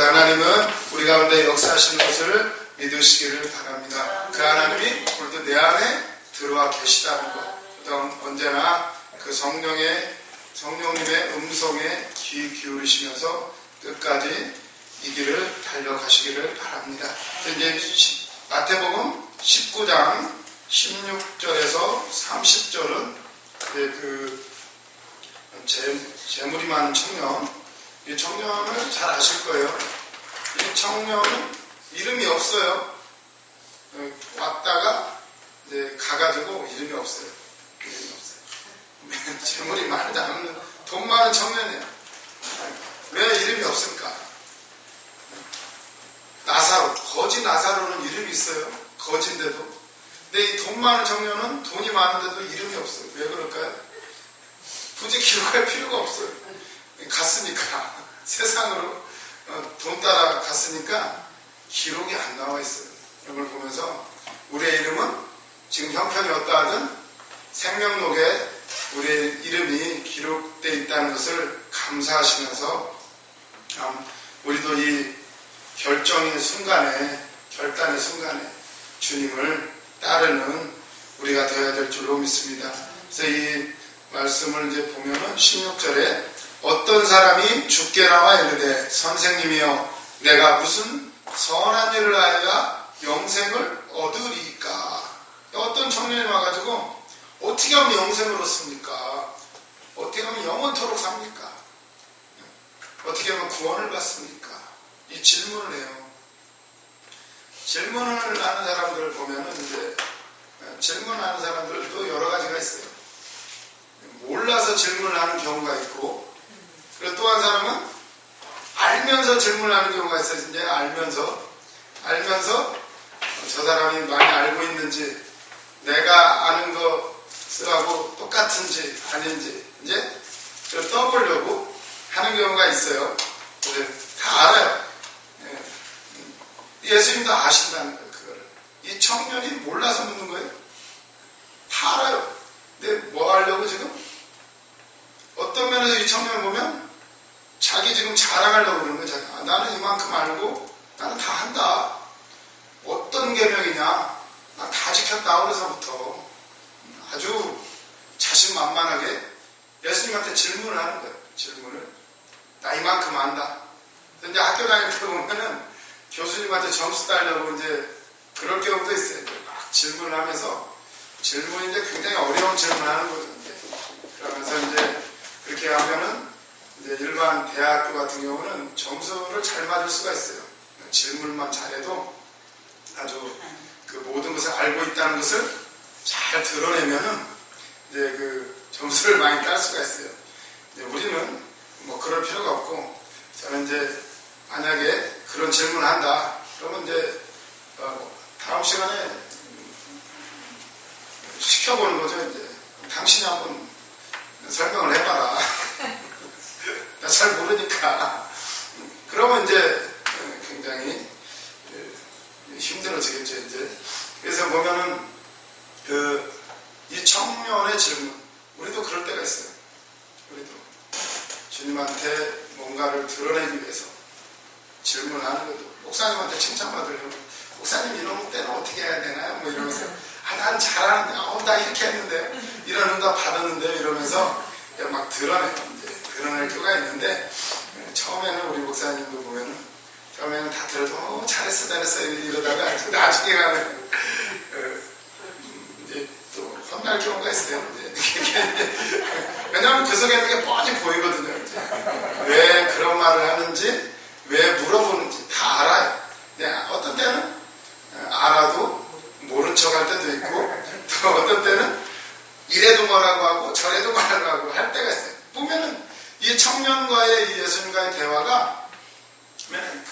하나님은 우리 가운데 역사하시는 것을 믿으시기를 바랍니다. 그 하나님이 오늘도 내 안에 들어와 계시다는 것, 언제나 그 성령님의 음성에 귀 기울이시면서 끝까지 이 길을 달려가시기를 바랍니다. 이제 마태복음 19장 16절에서 30절은 그 재물이 많은 청년, 이 청년을 잘 아실 거예요. 이 청년은 이름이 없어요. 왔다가 이제 가가지고 이름이 없어요. 재물이 많지 않은 돈 많은 청년이에요. 왜 이름이 없을까? 나사로, 거지 나사로는 이름이 있어요. 거지인데도. 근데 이 돈 많은 청년은 돈이 많은데도 이름이 없어요. 왜 그럴까요? 굳이 기록할 필요가 없어요. 갔으니까. 세상으로 돈 따라 갔으니까 기록이 안 나와 있어요. 이런 걸 보면서 우리의 이름은 지금 형편이 어떠하든 생명록에 우리의 이름이 기록되어 있다는 것을 감사하시면서 우리도 이 결단의 순간에 주님을 따르는 우리가 되어야 될 줄로 믿습니다. 그래서 이 말씀을 이제 보면은 16절에 어떤 사람이 주께 나와 이르되 선생님이여 내가 무슨 선한 일을 하여야 영생을 얻으리까. 어떤 청년이 와가지고 어떻게 하면 영생을 얻습니까? 어떻게 하면 영원토록 삽니까? 어떻게 하면 구원을 받습니까? 이 질문을 해요. 질문을 하는 사람들을 보면은 이제 질문하는 사람들도 여러 가지가 있어요. 몰라서 질문을 하는 경우가 있고, 그리고 또 한 사람은 알면서 질문하는 경우가 있어요. 이제 알면서 저 사람이 많이 알고 있는지, 내가 아는 것하고 똑같은지 아닌지 이제 떠보려고 하는 경우가 있어요. 다 알아요. 예수님도 아신다는 거예요. 그거를. 이 청년이 몰라서 묻는 거예요. 다 알아요. 근데 뭐 하려고 지금? 어떤 면에서 이 청년을 보면 자기 지금 자랑하려고 그러는 거예요. 나는 이만큼 알고 나는 다 한다. 어떤 계명이냐? 나 다 지켰다. 어려서부터 아주 자신만만하게 예수님한테 질문을 하는 거예요. 질문을. 나 이만큼 안다. 근데 학교 다닐 때 보면은 교수님한테 점수 따려고 이제 그럴 경우도 있어요. 막 질문을 하면서 질문인데 굉장히 어려운 질문을 하는 거죠. 그러면서 이제 그렇게 하면은 이제 일반 대학교 같은 경우는 점수를 잘 맞을 수가 있어요. 질문만 잘해도 아주 그 모든 것을 알고 있다는 것을 잘 드러내면은 이제 그 점수를 많이 딸 수가 있어요. 이제 우리는 뭐 그럴 필요가 없고, 저는 이제 만약에 그런 질문을 한다 그러면 이제 다음 시간에 시켜보는 거죠. 이제 당신이 한번 설명을 해봐라. 나 잘 모르니까. 그러면 이제 굉장히 힘들어지겠죠. 이제 그래서 보면은 이 청년의 질문, 우리도 그럴 때가 있어요. 우리도 주님한테 뭔가를 드러내기 위해서 질문하는 것도, 목사님한테 칭찬받으려고 목사님 이런 때는 어떻게 해야 되나요? 뭐 이러면서 난 잘하는데 나 이렇게 했는데 이런 응답 받았는데 이러면서 막 드러내요. 이제 드러낼 필요가 있는데, 처음에는 우리 목사님도 보면은 처음에는 다 들어도 잘했어 이러다가 나중에 가면 이제 또 혼날 경우가 있어요. 왜냐하면 그 속에 있는 게 뻔히 보이거든요. 이제. 왜 그런 말을 하는지, 왜 물어보는지 다 알아요. 어떤 때는 알아도 모른 척 할 때도 있고, 또 어떤 때는 이래도 뭐라고 하고 저래도 뭐라고 하고 할 때가 있어요. 보면은 이 청년과의 이 예수님과의 대화가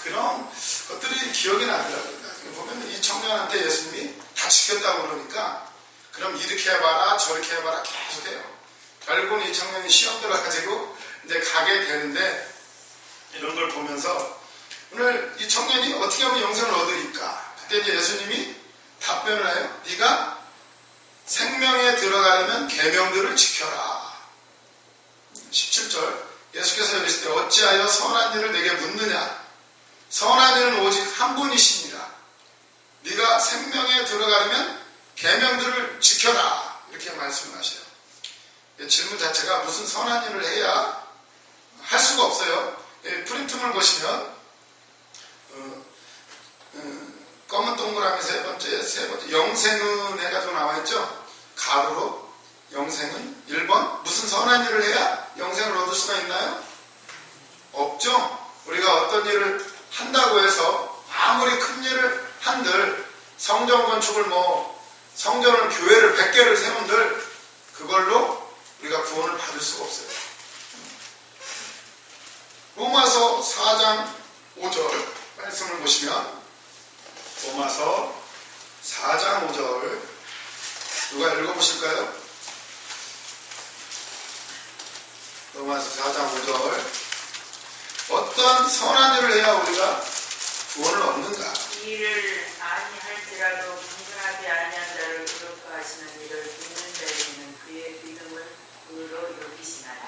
그런 것들이 기억이 나더라고요. 보면 이 청년한테 예수님이 다 지켰다고 그러니까 그럼 이렇게 해봐라 저렇게 해봐라 계속해요. 결국은 이 청년이 시험 들어가지고 이제 가게 되는데, 이런 걸 보면서 오늘 이 청년이 어떻게 하면 영생을 얻으리까? 그때 이제 예수님이 답변을 해요. 네가 생명에 들어가려면 계명들을 지켜라. 17절 예수께서 이르시되 어찌하여 선한 일을 내게 묻느냐? 선한 이는 오직 한 분이십니다. 네가 생명에 들어가려면 계명들을 지켜라. 이렇게 말씀을 하셔요. 질문 자체가 무슨 선한 일을 해야 할 수가 없어요. 프린트물 보시면 검은 동그라미 세 번째 영생은 해가지고 나와있죠. 가로로 영생은 1번 무슨 선한 일을 해야 영생을 얻을 수가 있나요? 없죠. 우리가 어떤 일을 한다고 해서 아무리 큰 일을 한들 성전 건축을 성전을 교회를 100개를 세운들 그걸로 우리가 구원을 받을 수가 없어요. 로마서 4장 5절 말씀을 보시면 로마서 4장 5절 누가 읽어보실까요? 로마서 4장 5절 어떤 선한 일을 해야 우리가 구원을 얻는가? 이를 아니할지라도 분분하지 아니한 자를 의롭하시는 이를 믿는 자에게는 그의 믿음을 의로 여기시나니.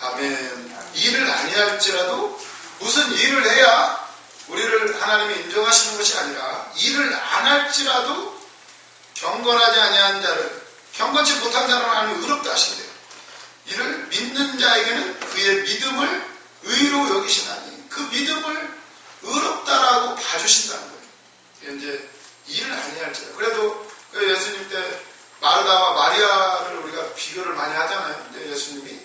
아멘. 일을 아니할지라도 무슨 일을 해야 우리를 하나님이 인정하시는 것이 아니라 일을 안 할지라도 경건하지 아니한 자를 경건치 못한 사람을 하나님이 의롭다 하신대요. 이를 믿는 자에게는 그의 믿음을 의로 여기시나니 그 믿음을 의롭다라고 봐주신다는 거예요. 이제 일을 아니할지라도 그래도 예수님 때 마르다와 마리아를 우리가 비교를 많이 하잖아요. 근데 예수님이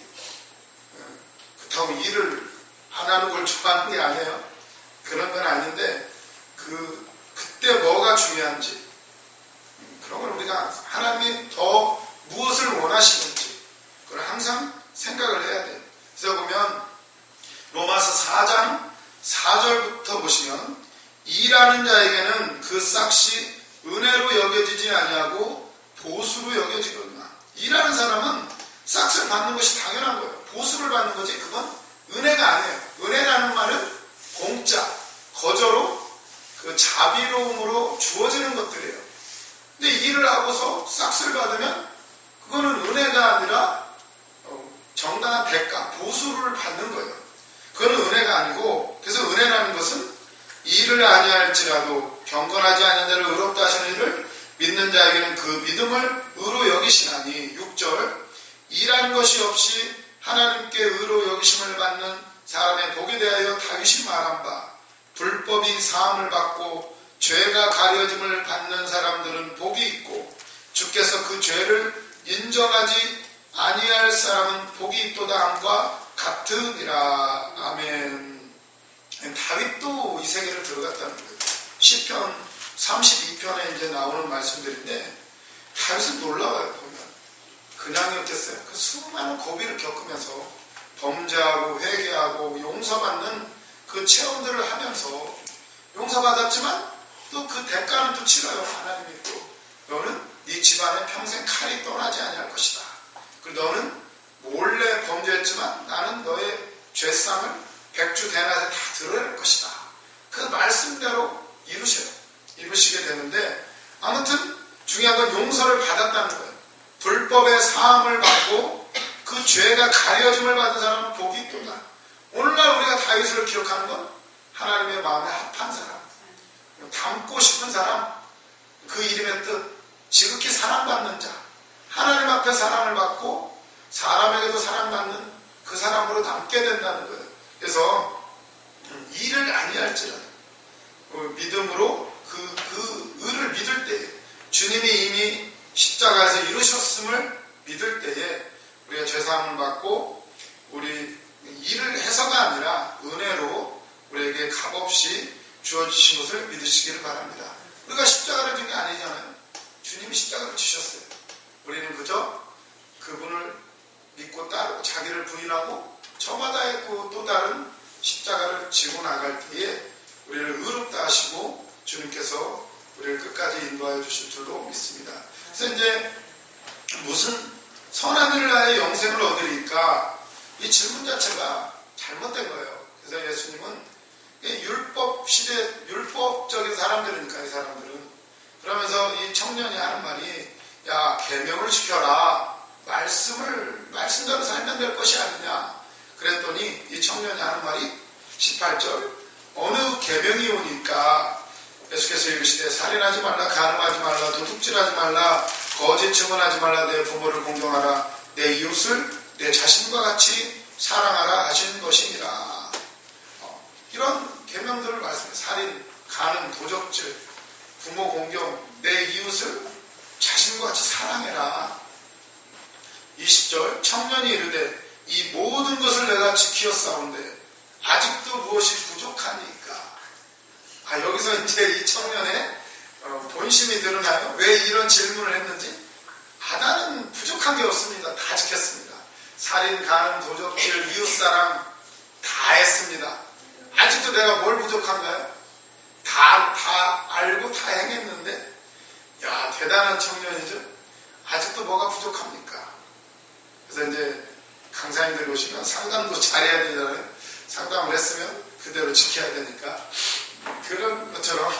그렇다고 일을 안 하는 걸 좋아하는 게 아니에요. 그런 건 아닌데 그때 뭐가 중요한지 그런 걸 우리가 하나님이 더 무엇을 원하시는지 그걸 항상 생각을 해야 돼요. 그래서 보면 로마서 4장 4절부터 보시면 일하는 자에게는 그 싹이 은혜로 여겨지지 아니하고 보수로 여겨지거든요. 일하는 사람은 싹을 받는 것이 당연한 거예요. 보수를 받는 거지 그건 은혜가 아니에요. 은혜라는 말은 공짜, 거저로 그 자비로움으로 주어지는 것들이에요. 근데 일을 하고서 싹을 받으면 그거는 은혜가 아니라 정당한 대가, 보수를 받는 거예요. 그건 은혜가 아니고 그래서 은혜라는 것은 일을 아니할지라도 경건하지 아니한 자를 의롭다 하시는 이를 믿는 자에게는 그 믿음을 의로 여기시나니 6절 일한 것이 없이 하나님께 의로 여기심을 받는 사람의 복에 대하여 다윗이 말한 바 불법이 사함을 받고 죄가 가려짐을 받는 사람들은 복이 있고 주께서 그 죄를 인정하지 아니할 사람은 복이 있도다 함과 같으니라. 아멘. 다윗도 이 세계를 들어갔다는 거예요. 시편 32편에 이제 나오는 말씀들인데 다윗은 놀라워요. 보면 그냥이었겠어요. 그 수많은 고비를 겪으면서 범죄하고 회개하고 용서받는 그 체험들을 하면서 용서받았지만 또 그 대가는 또 치러요. 하나님이 또 너는 네 집안에 평생 칼이 떠나지 아니할 것이다. 그리고 너는 몰래 범죄했지만 나는 너의 죄상을 백주 대낮에 다 드러낼 것이다. 그 말씀대로 이루시게 되는데 아무튼 중요한 건 용서를 받았다는 거예요. 불법의 사함을 받고 그 죄가 가려짐을 받은 사람은 복이 있도다. 오늘날 우리가 다윗을 기억하는 건 하나님의 마음에 합한 사람, 닮고 싶은 사람, 그 이름의 뜻, 지극히 사랑받는 자, 하나님 앞에 사랑을 받고 사람에게도 사랑받는 그 사람으로 남게 된다는 거예요. 그래서 일을 아니할지라도 믿음으로 그 의를 믿을 때에 주님이 이미 십자가에서 이루셨음을 믿을 때에 우리가 죄사함을 받고 우리 일을 해서가 아니라 은혜로 우리에게 값없이 주어지신 것을 믿으시기를 바랍니다. 우리가 십자가를 진 게 아니잖아요. 주님이 십자가를 지셨어요. 우리는 그저 그분을 믿고 따르고 자기를 부인하고 저마다 했고 또 다른 십자가를 지고 나갈 때에 우리를 의롭다 하시고 주님께서 우리를 끝까지 인도하여 주실 줄로 믿습니다. 그래서 이제 무슨 선한 일을 하여 영생을 얻으리까? 이 질문 자체가 잘못된 거예요. 그래서 예수님은 율법 시대, 율법적인 사람들이니까 이 사람들은 그러면서 이 청년이 하는 말이 야 계명을 지켜라. 말씀대로 살면 될 것이 아니냐. 그랬더니 이 청년이 하는 말이 18절 어느 계명이 오니까 예수께서 이르시되 살인하지 말라, 간음하지 말라, 도둑질하지 말라, 거짓 증언하지 말라, 내 부모를 공경하라, 내 이웃을 내 자신과 같이 사랑하라 하시는 것이니라. 이런 계명들을 말씀해. 살인, 간음, 도적질, 부모 공경, 내 이웃을 자신과 같이 사랑해라. 20절 청년이 이르되 이 모든 것을 내가 지키었사온데 아직도 무엇이 부족하니까. 여기서 이제 이 청년의 본심이 드러나요. 왜 이런 질문을 했는지. 나는 부족한 게 없습니다. 다 지켰습니다. 살인, 간음, 도적질, 이웃사랑 다 했습니다. 아직도 내가 뭘 부족한가요? 다 알고 다 행했는데, 야, 대단한 청년이죠. 아직도 뭐가 부족합니까? 그래서 이제 강사님들이 오시면 상담도 잘해야 되잖아요. 상담을 했으면 그대로 지켜야 되니까. 그런 것처럼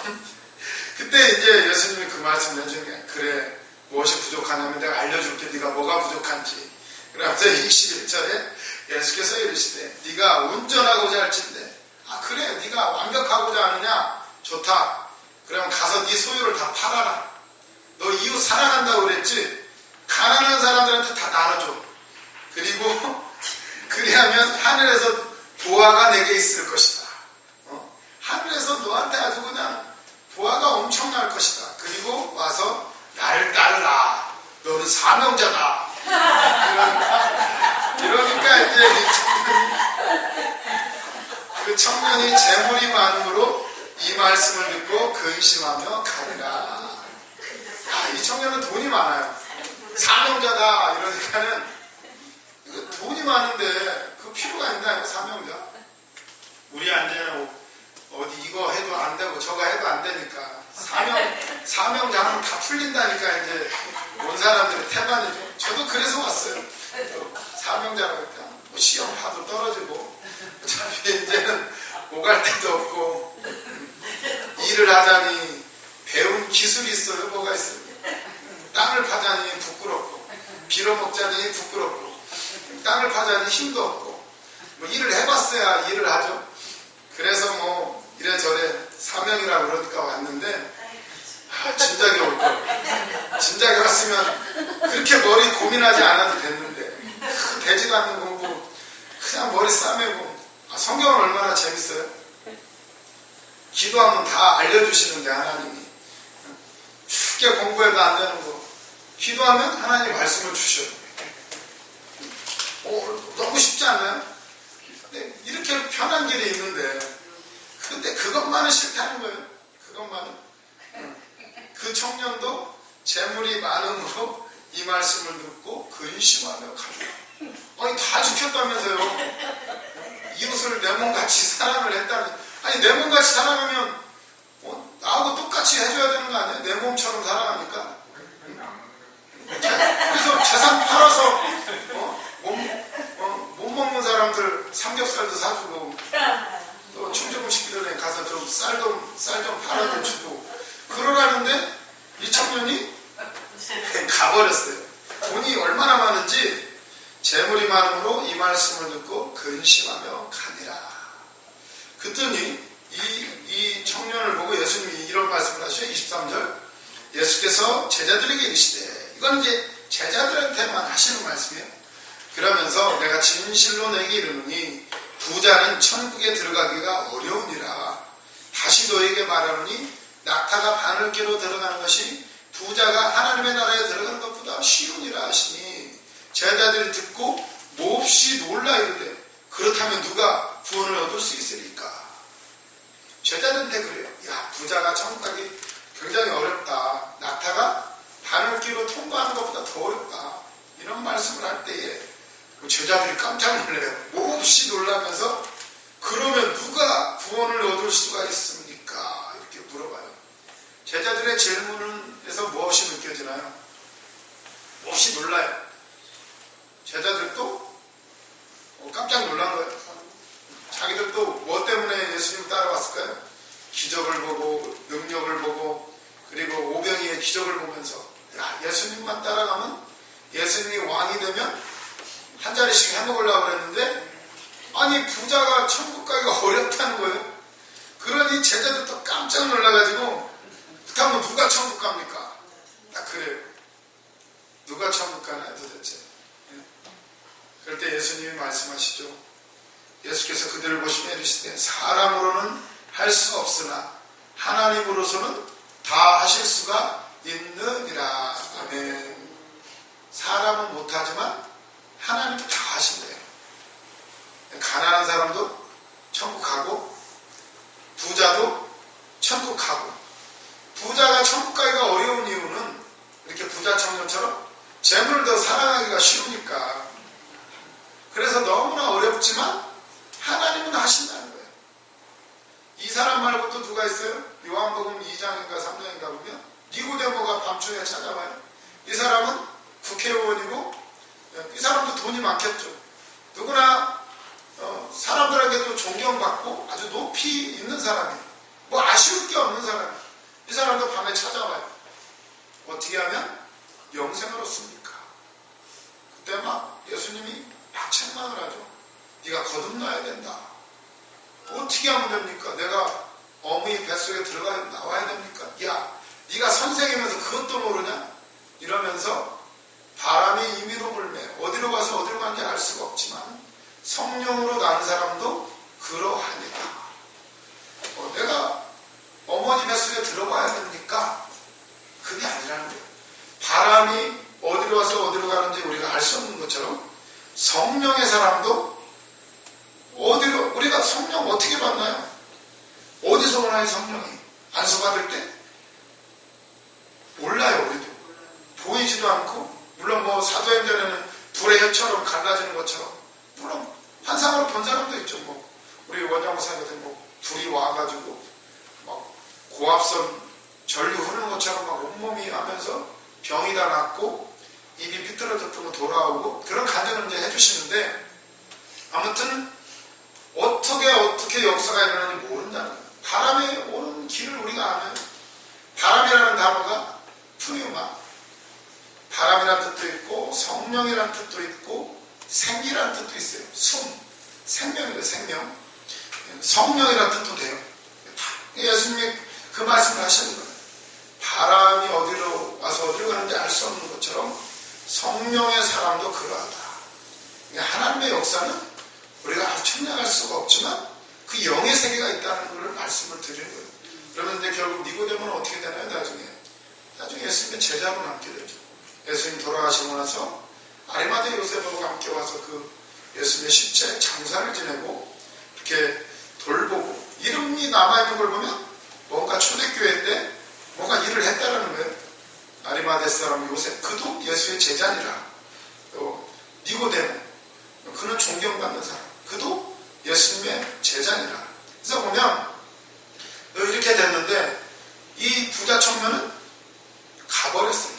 그때 이제 예수님이 그 말씀을 해주는 게, 그래, 무엇이 부족하냐면 내가 알려줄게. 네가 뭐가 부족한지. 그러면서 21절에 예수께서 이르시되 네가 운전하고자 할진대, 그래, 네가 완벽하고자 하느냐? 좋다. 그럼 가서 네 소유를 다 팔아라. 너 이웃 사랑한다고 그랬지? 가난한 사람들한테 다 나눠줘. 그리고 그리하면 하늘에서 보화가 내게 있을 것이다. 하늘에서 너한테 아주 그냥 보화가 엄청날 것이다. 그리고 와서 나를 따르라. 너는 사명자다. 이러니까 이제 그 청년이 재물이 많음으로 이 말씀을 듣고 근심하며 가리라. 이 청년은 돈이 많아요. 사명자다. 이러니까는 돈이 많은데 그 필요가 있나요? 사명자. 우리 안전은 어디 이거 해도 안 되고 저거 해도 안 되니까 사명자 하면 다 풀린다니까 이제 온 사람들이 태반이죠. 저도 그래서 왔어요. 사명자라고 했다. 뭐 시험 봐도 떨어지고 어차피 이제는 오갈 데도 없고 일을 하자니 배운 기술이 있어요. 뭐가 있어요? 땅을 파자니 부끄럽고 빌어먹자니 부끄럽고 땅을 파자니 힘도 없고 뭐 일을 해봤어야 일을 하죠. 그래서 뭐 이래저래 사명이라고 그러니까 왔는데 진작에 올 걸. 진작에 왔으면 그렇게 머리 고민하지 않아도 됐는데 되지도 않는 공부 그냥 머리 싸매고. 성경은 얼마나 재밌어요. 기도하면 다 알려주시는데 하나님이 쉽게 공부해도 안 되는 거 기도하면 하나님 말씀을 주셔요. 너무 쉽지 않나요? 근데 이렇게 편한 길이 있는데 근데 그것만은 싫다는 거예요. 그것만은. 그 청년도 재물이 많음으로 이 말씀을 듣고 근심하며 가더라. 다 지켰다면서요. 이웃을 내 몸같이 사랑을 했다면, 내 몸같이 사랑하면 나하고 똑같이 해줘야 되는 거 아니에요? 내 몸처럼 사랑하니까. 그래서 재산 팔아서 못 먹는 사람들 삼겹살도 사주고 또 충전금 시키기 전에 가서 좀 쌀 좀 팔아도 주고 그러라는데 이 청년이 가버렸어요. 돈이 얼마나 많은지 재물이 많음으로 이 말씀을 듣고 근심하며 가니라. 그랬더니 이 청년을 보고 예수님이 이런 말씀을 하셔요. 23절 예수께서 제자들에게 이르시되, 이건 이제 제자들한테만 하시는 말씀이에요. 그러면서 내가 진실로 내게 이르노니 부자는 천국에 들어가기가 어려우니라. 다시 너에게 말하노니 낙타가 바늘귀로 들어가는 것이 부자가 하나님의 나라에 들어가는 것보다 쉬우니라 하시니, 제자들이 듣고 몹시 놀라 이르되 그렇다면 누가 구원을 얻을 수 있으리까? 제자들한테 그래요. 야, 부자가 천국 가기 굉장히 어렵다. 낙타가 바늘귀로 통과하는 것보다 더 어렵다. 이런 말씀을 할 때에 제자들이 깜짝 놀래요. 몹시 놀라면서 그러면 누가 구원을 얻을 수가 있습니까? 이렇게 물어봐요. 제자들의 질문에서 무엇이 느껴지나요? 몹시 놀라요. 제자들도 깜짝 놀란 거예요. 자기들도 뭐 때문에 예수님 따라왔을까요? 기적을 보고 능력을 보고 그리고 오병이의 기적을 보면서 야, 예수님만 따라가면 예수님이 왕이 되면 한 자리씩 해먹으려고 그랬는데 아니 부자가 천국 가기가 어렵다는 거예요. 누가 천국 갑니까? 딱 그래요. 누가 천국 가나요 도대체? 그럴 때 예수님이 말씀하시죠. 예수께서 그들을 보시며 이르시되 사람으로는 할 수 없으나 하나님으로서는 다 하실 수가 있느니라. 아멘. 사람은 못하지만 하나님은 다 하신대요. 가난한 사람도 천국 가고 부자도 천국 가고. 부자가 천국 가기가 어려운 이유는 이렇게 부자 청년처럼 재물을 더 사랑하기가 쉬우니까. 그래서 너무나 어렵지만 하나님은 하신다는 거예요. 이 사람 말고 또 누가 있어요? 요한복음 2장인가 3장인가 보면 니고데모가 밤중에 찾아와요. 이 사람은 국회의원이고 이 사람도 돈이 많겠죠. 누구나 사람들에게도 존경받고 아주 높이 있는 사람이에요. 뭐 아쉬울 게 없는 사람이에요. 이 사람도 밤에 찾아와요. 어떻게 하면 영생을 얻습니까? 그때 막 예수님이 막 책망을 하죠. 네가 거듭나야 된다. 어떻게 하면 됩니까? 내가 어머니 뱃속에 들어가 나와야 됩니까? 야, 네가 선생이면서 그것도 모르냐? 이러면서 바람이 임의로 불매 어디로 가서 어디로 가는지 알 수가 없지만 성령으로 난 사람도 그러하니라. 내가 어머니 뱃속에 들어가야 됩니까? 그게 아니라는 거예요. 바람이 어디로 와서 어디로 가는지 우리가 알 수 없는 것처럼 성령의 사람도 어디로, 우리가 성령 어떻게 받나요? 어디서 오나요 성령이? 안수받을 때? 몰라요. 우리도 보이지도 않고, 물론 뭐 사도행전에는 불의 혀처럼 갈라지는 것처럼 물론 환상으로 본 사람도 있죠. 뭐 우리 원장 목사님 같은 뭐 불이 와가지고 막 고압선 전류 흐르는 것처럼 막 온몸이 하면서 병이 다 낫고 입이 삐뚤어졌던 돌아오고 그런 간증을 이제 해주시는데, 아무튼 어떻게 역사가 일어나는지 모른다는 거예요. 바람에 오는 길을 우리가 아는, 바람이라는 단어가 푸뉴마, 바람이라는 뜻도 있고 성령이라는 뜻도 있고 생기라는 뜻도 있어요. 숨, 생명이에요. 생명, 성령이라는 뜻도 돼요. 예수님이 그 말씀을 하시는 거예요. 바람이 어디로 와서 어디로 가는지 알 수 없는 것처럼 성령의 사람도 그러하다. 하나님의 역사는 우리가 측량할 수가 없지만 그 영의 세계가 있다는 것을 말씀을 드리는 거예요. 그러면 이제 결국 니고데모는 어떻게 되나요? 나중에 예수님의 제자로 남게 되죠. 예수님 돌아가시고 나서 아리마대 요셉하고 함께 와서 그 예수님의 십자의 장사를 지내고 이렇게 돌보고 이름이 남아있는 걸 보면 뭔가 초대교회 때 뭔가 일을 했다라는 거예요. 아리마대 사람 요셉, 그도 예수의 제자니라. 또 니고데모, 그는 존경받는 사람, 그도 예수님의 제자니라. 그래서 보면 이렇게 됐는데 이 부자 청년은 가버렸어요.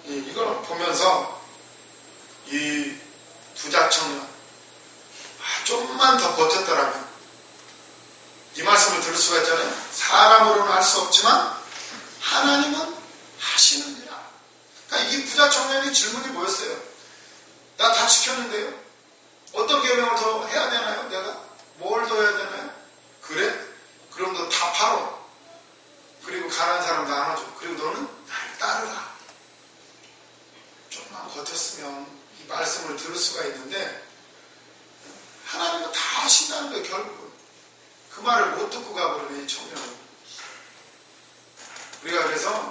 이걸 보면서 이 부자 청년, 좀만 더 버텼더라면 이 말씀을 들을 수가 있잖아요. 사람으로는 할 수 없지만 하나님은 하시느니라. 그러니까 이 부자 청년의 질문이 뭐였어요? 나 다 지켰는데요. 어떤 계명을 더 해야 되나요? 내가 뭘 더 해야 되나요? 그래? 그럼 너 다 팔어. 그리고 가난한 사람 나눠줘. 그리고 너는 날 따르라. 좀만 버텼으면 이 말씀을 들을 수가 있는데 하나님은 다 하신다는 거예요. 결국은 그 말을 못 듣고 가버리네, 이 청년은. 우리가 그래서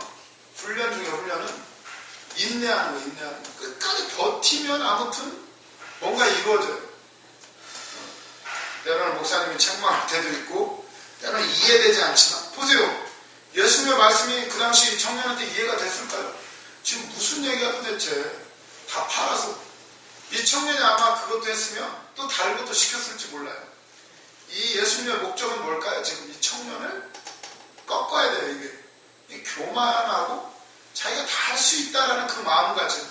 훈련 중에 훈련은 인내하는 거예요. 끝까지 버티면 아무튼 뭔가 이루어져요. 때로는 목사님이 책망할 때도 있고 때로는 이해되지 않지만, 보세요. 예수님의 말씀이 그 당시 이 청년한테 이해가 됐을까요? 지금 무슨 얘기야 도대체. 다 팔아서. 이 청년이 아마 그것도 했으면 또 다른 것도 시켰을지 몰라요. 이 예수님의 목적은 뭘까요? 지금 이 청년을 꺾어야 돼요. 이게 교만하고 자기가 다 할 수 있다라는 그 마음가짐,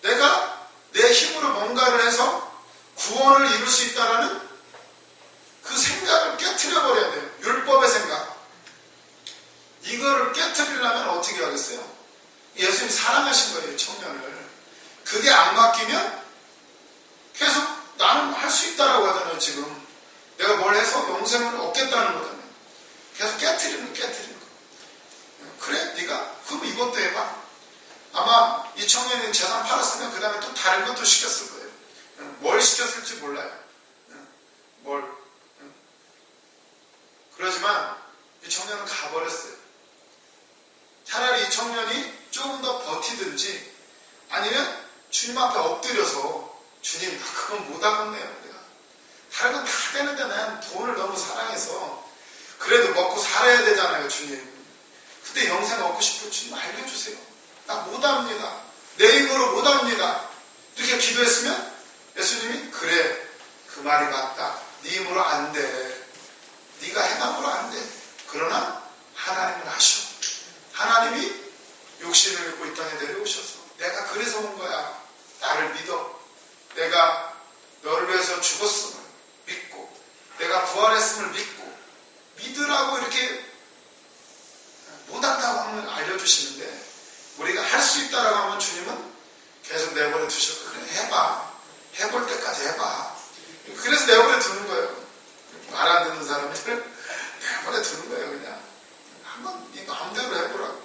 내가 내 힘으로 뭔가를 해서 구원을 이룰 수 있다라는 그 생각을 깨트려버려야 돼요. 율법의 생각. 이거를 깨트리려면 어떻게 하겠어요? 예수님 사랑하신 거예요, 이 청년을. 그게 안 바뀌면 계속 나는 할 수 있다라고 하잖아요. 지금 내가 뭘 해서 영생을 얻겠다는 거잖아요. 계속 깨트리는 거. 그래 네가 그럼 이것도 해봐. 아마 이 청년이 재산 팔았으면 그 다음에 또 다른 것도 시켰을 거예요. 뭘 시켰을지 몰라요. 뭘. 그러지만 이 청년은 가버렸어요. 차라리 이 청년이 조금 더 버티든지 아니면 주님 앞에 엎드려서 주님 나 그건 못하겠네요. 내가 다른 건 다 되는데 난 돈을 너무 사랑해서 그래도 먹고 살아야 되잖아요. 주님. 근데 영생 얻고 싶어 주님 알려주세요. 나 못합니다. 내 힘으로 못합니다. 이렇게 기도했으면 예수님이 그래 그 말이 맞다. 네 힘으로 안 돼. 네가 행함으로 안 돼. 그러나 하나님은 하셔. 하나님이 육신을 입고 이 땅에 내려오셔서 내가 그래서 온 거야. 나를 믿어. 내가 너를 위해서 죽었음을 믿고 내가 부활했음을 믿고 믿으라고 이렇게 못한다고 하면 알려주시는데 우리가 할 수 있다라고 하면 주님은 계속 내버려 두셨고 그래 해봐. 해볼 때까지 해봐. 그래서 내버려 두는 거예요. 말 안 듣는 사람들 내버려 두는 거예요. 그냥 한번 네 마음대로 해보라고.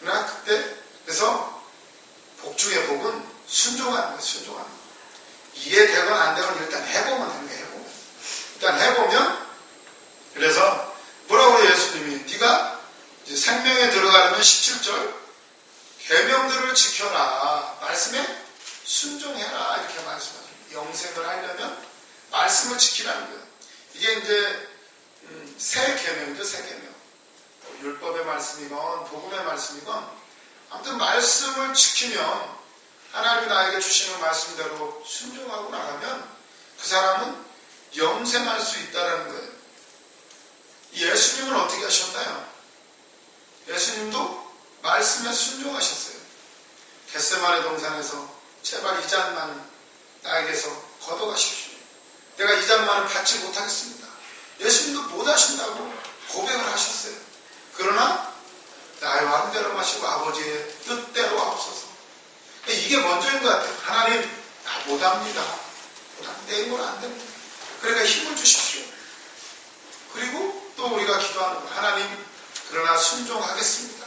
그러나 그때 그래서 복 중의 복은 순종하는 거예요. 순종하는 거예요. 이해되건 안 되건 일단 해보면 되는 거예요. 해보면. 일단 해보면 그래서 뭐라고 예수님이 네가 이제 생명에 들어가려면 17절 계명들을 지켜라. 말씀에 순종해라. 이렇게 말씀하죠. 영생을 하려면 말씀을 지키라는 거예요. 이게 이제 새 계명이죠. 새 계명. 율법의 말씀이건 복음의 말씀이건 아무튼 말씀을 지키면 하나님이 나에게 주시는 말씀대로 순종하고 나가면 그 사람은 영생할 수 있다는 거예요. 예수님은 어떻게 하셨나요? 예수님도 말씀에 순종하셨어요. 겟세마네 동산에서 제발 이 잔만은 나에게서 걷어가십시오. 내가 이 잔만은 받지 못하겠습니다. 예수님도 못하신다고 고백을 하셨어요. 그러나 나의 마음대로 마시고 아버지의 뜻대로 하옵소서. 이게 먼저인 것 같아요. 하나님 나 못합니다. 내 힘으로 안 됩니다. 그러니까 힘을 주십시오. 그리고 또 우리가 기도하는 거 하나님 그러나 순종하겠습니다.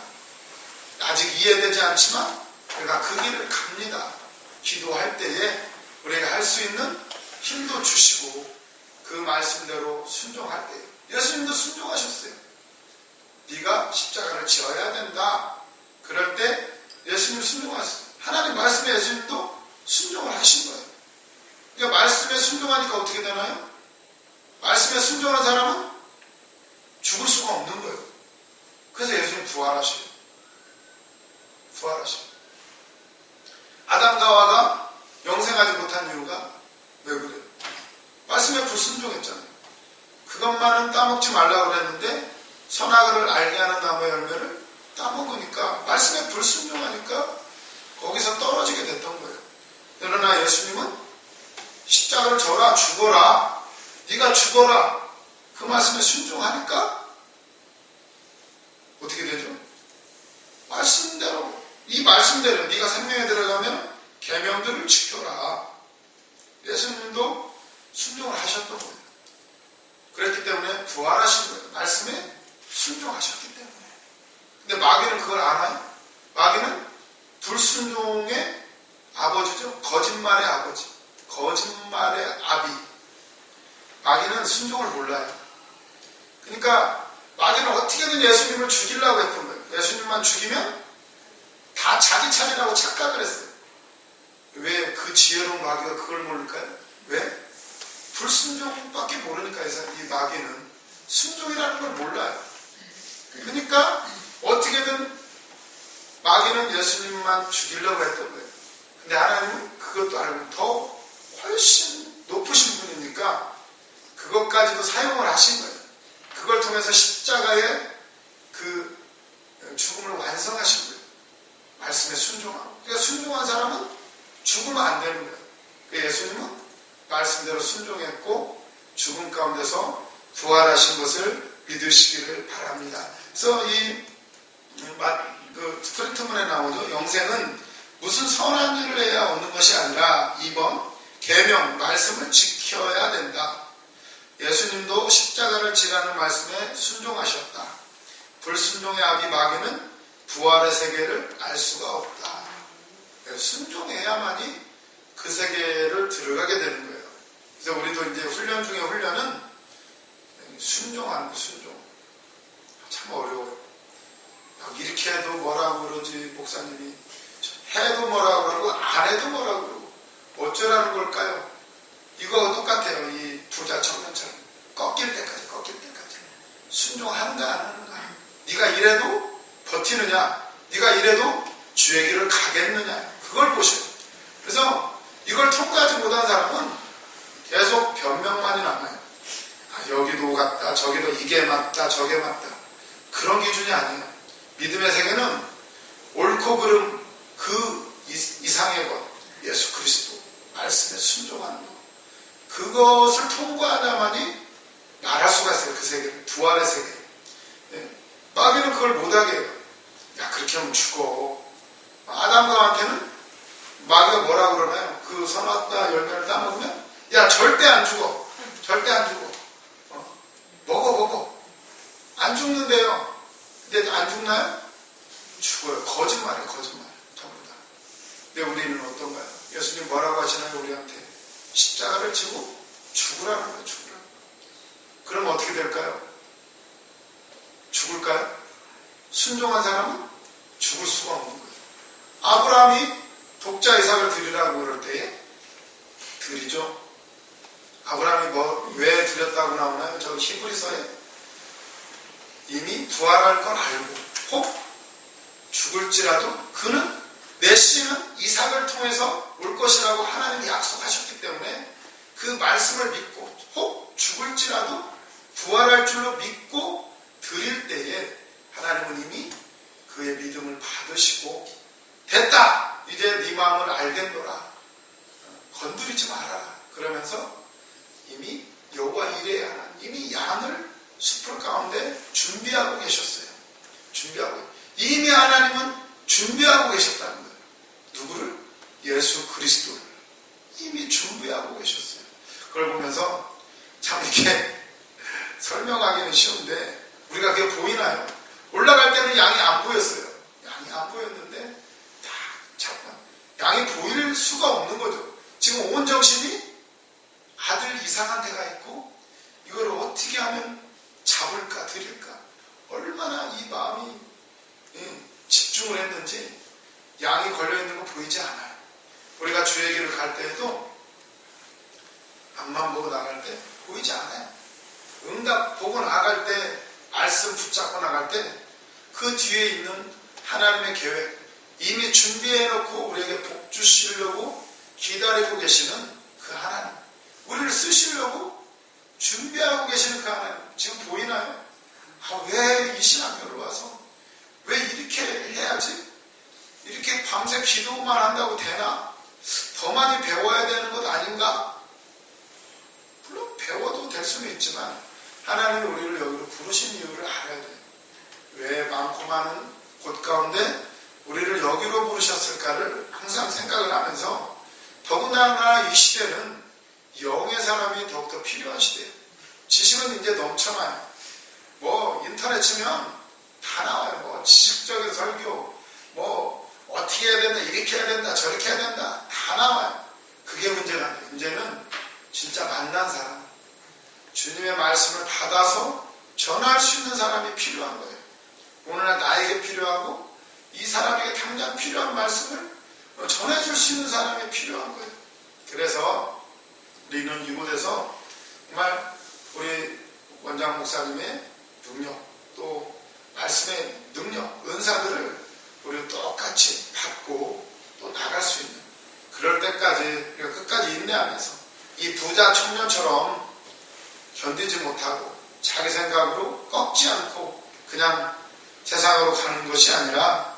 아직 이해되지 않지만 우리가 그 길을 갑니다. 기도할 때에 우리가 할 수 있는 힘도 주시고 그 말씀대로 순종할 때에 예수님도 순종하셨어요. 네가 십자가를 지어야 된다. 그럴 때 예수님 순종하셨어요. 하나님 말씀에 예수님도 순종을 하신 거예요. 그러니까 말씀에 순종하니까 어떻게 되나요? 말씀에 순종한 사람은 죽을 수가 없는 거예요. 그래서 예수님 부활하셔요. 부활하셔요. 아담과 하와가 영생하지 못한 이유가 왜 그래요? 말씀에 불순종했잖아요. 그것만은 따먹지 말라고 그랬는데 선악을 알게 하는 나무의 열매를 따먹으니까 말씀에 불순종하니까 거기서 떨어지게 됐던 거예요. 그러나 예수님은 십자가를 져라 죽어라 네가 죽어라 그 말씀에 순종하니까 어떻게 되죠? 말씀대로 이 말씀대로 네가 생명에 들어가면 계명들을 지켜라. 예수님도 순종을 하셨던 거예요. 그랬기 때문에 부활하신 거예요. 말씀에 순종하셨기 때문에. 근데 마귀는 그걸 알아요? 마귀는 불순종의 아버지죠. 거짓말의 아버지. 거짓말의 아비. 마귀는 순종을 몰라요. 그러니까 마귀는 어떻게든 예수님을 죽이려고 했던 거예요. 예수님만 죽이면 다 자기 차례라고 착각을 했어요. 왜 그 지혜로운 마귀가 그걸 모를까요? 왜? 불순종밖에 모르니까 이 마귀는 순종이라는 걸 몰라요. 그러니까 어떻게든 마귀는 예수님만 죽이려고 했던 거예요. 근데 하나님은 그것도 알고 더 훨씬 높으신 분이니까 그것까지도 사용을 하신 거예요. 그걸 통해서 십자가의 그 죽음을 완성하신 거예요. 말씀에 순종하고. 그러니까 순종한 사람은 죽으면 안 되는 거예요. 그러니까 예수님은 말씀대로 순종했고 죽음 가운데서 부활하신 것을 믿으시기를 바랍니다. 그래서 그 스크립트문에 나오죠. 영생은 무슨 선한 일을 해야 얻는 것이 아니라 2번 계명, 말씀을 지켜야 된다. 예수님도 십자가를 지라는 말씀에 순종하셨다. 불순종의 아비 마귀는 부활의 세계를 알 수가 없다. 순종해야만이 그 세계를 들어가게 되는 거예요. 그래서 우리도 이제 훈련 중에 훈련은 순종하는 거, 순종. 참 어려워요. 이렇게 해도 뭐라고 그러지, 목사님이. 해도 뭐라고 그러고, 안 해도 뭐라고 그러고. 어쩌라는 걸까요? 이거 똑같아요. 이 부자 청년처럼. 꺾일 때까지. 순종하는가, 안 하는가. 네가 이래도 버티느냐, 네가 이래도 주의 길을 가겠느냐. 그걸 보셔요. 그래서 이걸 통과하지 못한 사람은 계속 변명만이 남아요. 여기도 같다, 저기도 이게 맞다, 저게 맞다. 그런 기준이 아니에요. 믿음의 세계는 옳고 그름 그 이상의 것, 예수 그리스도 말씀에 순종하는 것. 그것을 통과하자만이 말할 수가 있어요. 그 세계, 부활의 세계. 마귀는 그걸 못하게 해요. 야, 그렇게 하면 죽어. 아담과한테는 마귀가 뭐라고 그러나요? 그 선악과 열매를 따먹으면 야, 절대 안 죽어. 절대 안 죽어. 먹어. 안 죽는데요. 근데 안 죽나요? 죽어요. 거짓말이에요. 전부 다. 근데 우리는 어떤가요? 예수님 뭐라고 하시나요? 우리한테 십자가를 지고 죽으라는 거예요. 죽으라는 거예요. 그럼 어떻게 될까요? 죽을까요? 순종한 사람은 죽을 수가 없는 거예요. 아브라함이 독자 이삭을 드리라고 그럴 때에 드리죠. 아브라함이 왜 드렸다고 나오나요? 저 히브리서에 이미 부활할 걸 알고 혹 죽을지라도 그는 메시는 이삭을 통해서 올 것이라고 하나님이 약속하셨기 때문에 그 말씀을 믿고 혹 죽을지라도 부활할 줄로 믿고 드릴 때에 하나님은 이미 그의 믿음을 받으시고 됐다! 이제 네 마음을 알겠노라. 건드리지 말아라. 그러면서 이미 여호와 이레의 하나님, 이미 양을 숲을 가운데 준비하고 계셨어요. 이미 하나님은 준비하고 계셨다는 거예요. 누구를? 예수 그리스도를 이미 준비하고 계셨어요. 그걸 보면서 참 이렇게 설명하기는 쉬운데 우리가 그게 보이나요? 올라갈 때는 양이 안 보였어요. 양이 안 보였는데 잠깐 양이 보일 수가 없는 거죠. 지금 온 정신이 아들 이삭한테가 있고 이걸 어떻게 하면 잡을까 드릴까 얼마나 이 마음이 집중을 했는지 양이 걸려있는 거 보이지 않아요. 우리가 주의 길을 갈 때에도 앞만 보고 나갈 때 보이지 않아요. 응답 보고 나갈 때 말씀 붙잡고 나갈 때 그 뒤에 있는 하나님의 계획 이미 준비해놓고 우리에게 복 주시려고 기다리고 계시는 그 하나님, 우리를 쓰시려고 준비하고 계시는 그 하나님 지금 보이나요? 왜 이 신학교를 와서 왜 이렇게 해야지? 이렇게 밤새 기도만 한다고 되나? 더 많이 배워야 되는 것 아닌가? 물론 배워도 될 수는 있지만 하나님이 우리를 여기로 부르신 이유를 알아야 돼요. 왜 많고 많은 곳 가운데 우리를 여기로 부르셨을까를 항상 생각을 하면서 더군다나 이 시대는 영의 사람이 더욱더 필요한 시대예요. 지식은 이제 넘쳐나요. 인터넷 치면 다 나와요. 지식적인 설교, 어떻게 해야 된다, 이렇게 해야 된다, 저렇게 해야 된다, 다 나와요. 그게 문제가 아니에요. 문제는 진짜 만난 사람, 주님의 말씀을 받아서 전할 수 있는 사람이 필요한 거예요. 오늘날 나에게 필요하고 이 사람에게 당장 필요한 말씀을 전해줄 수 있는 사람이 필요한 거예요. 그래서 우리는 이곳에서 정말 우리 원장 목사님의 능력, 또 말씀의 능력, 은사들을 우리 똑같이 받고 또 나갈 수 있는 그럴 때까지 우리가 끝까지 인내하면서 이 부자 청년처럼 견디지 못하고 자기 생각으로 꺾지 않고 그냥 세상으로 가는 것이 아니라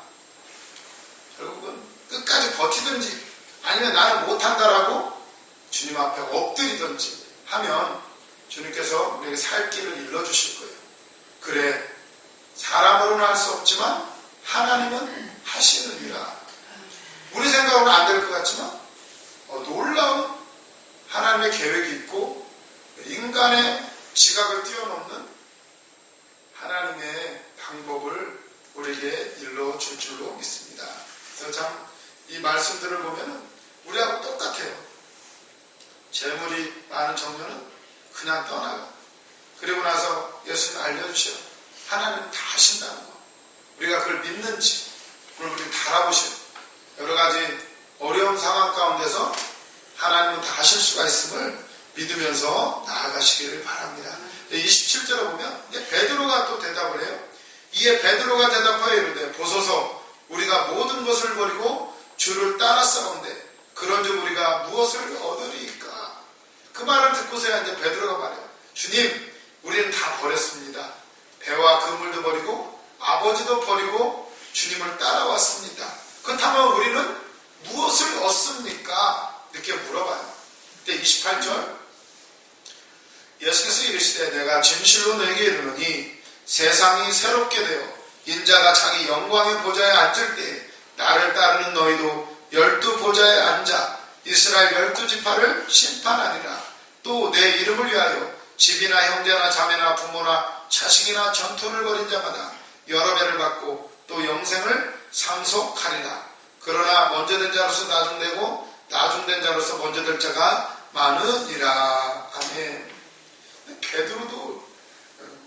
결국은 끝까지 버티든지 아니면 나는 못한다라고 주님 앞에 엎드리든지 하면 주님께서 우리에게 살 길을 일러주실 거예요. 그래, 사람으로는 할 수 없지만 하나님은 하시느니라. 우리 생각으로는 안 될 것 같지만 놀라운 하나님의 계획이 있고 인간의 지각을 뛰어넘는 하나님의 방법을 우리에게 일러 줄 줄로 믿습니다. 그래서 참 이 말씀들을 보면은 우리하고 똑같아요. 재물이 많은 청년은 그냥 떠나가. 그리고 나서 예수님 알려주셔요. 하나님은 다 하신다는 거. 우리가 그걸 믿는지, 그걸 우리 다 알아보셔요. 여러 가지 어려운 상황 가운데서 하나님은 다 하실 수가 있음을 믿으면서 나아가시기를 바랍니다. 27절에 보면 이제 베드로가 또 대답을 해요. 이에 베드로가 대답하여 이르되 보소서 우리가 모든 것을 버리고 주를 따랐사온데 그런즉 우리가 무엇을 얻으리이까. 그 말을 듣고서야 이제 베드로가 말해요. 주님, 우리는 다 버렸습니다. 배와 그물도 버리고 아버지도 버리고 주님을 따라왔습니다. 그렇다면 우리는 무엇을 얻습니까? 이렇게 물어봐요. 그때 28절 예수께서 이르시되 내가 진실로 너에게 이르노니 세상이 새롭게 되어 인자가 자기 영광의 보좌에 앉을 때 나를 따르는 너희도 12 보좌에 앉아 이스라엘 12지파를 심판하리라. 또 내 이름을 위하여 집이나 형제나 자매나 부모나 자식이나 전투를 벌인 자마다 여러 배를 받고 또 영생을 상속하리라. 그러나 먼저 된 자로서 나중되고 나중된 자로서 먼저 될 자가 많으니라. 아멘. 베드로도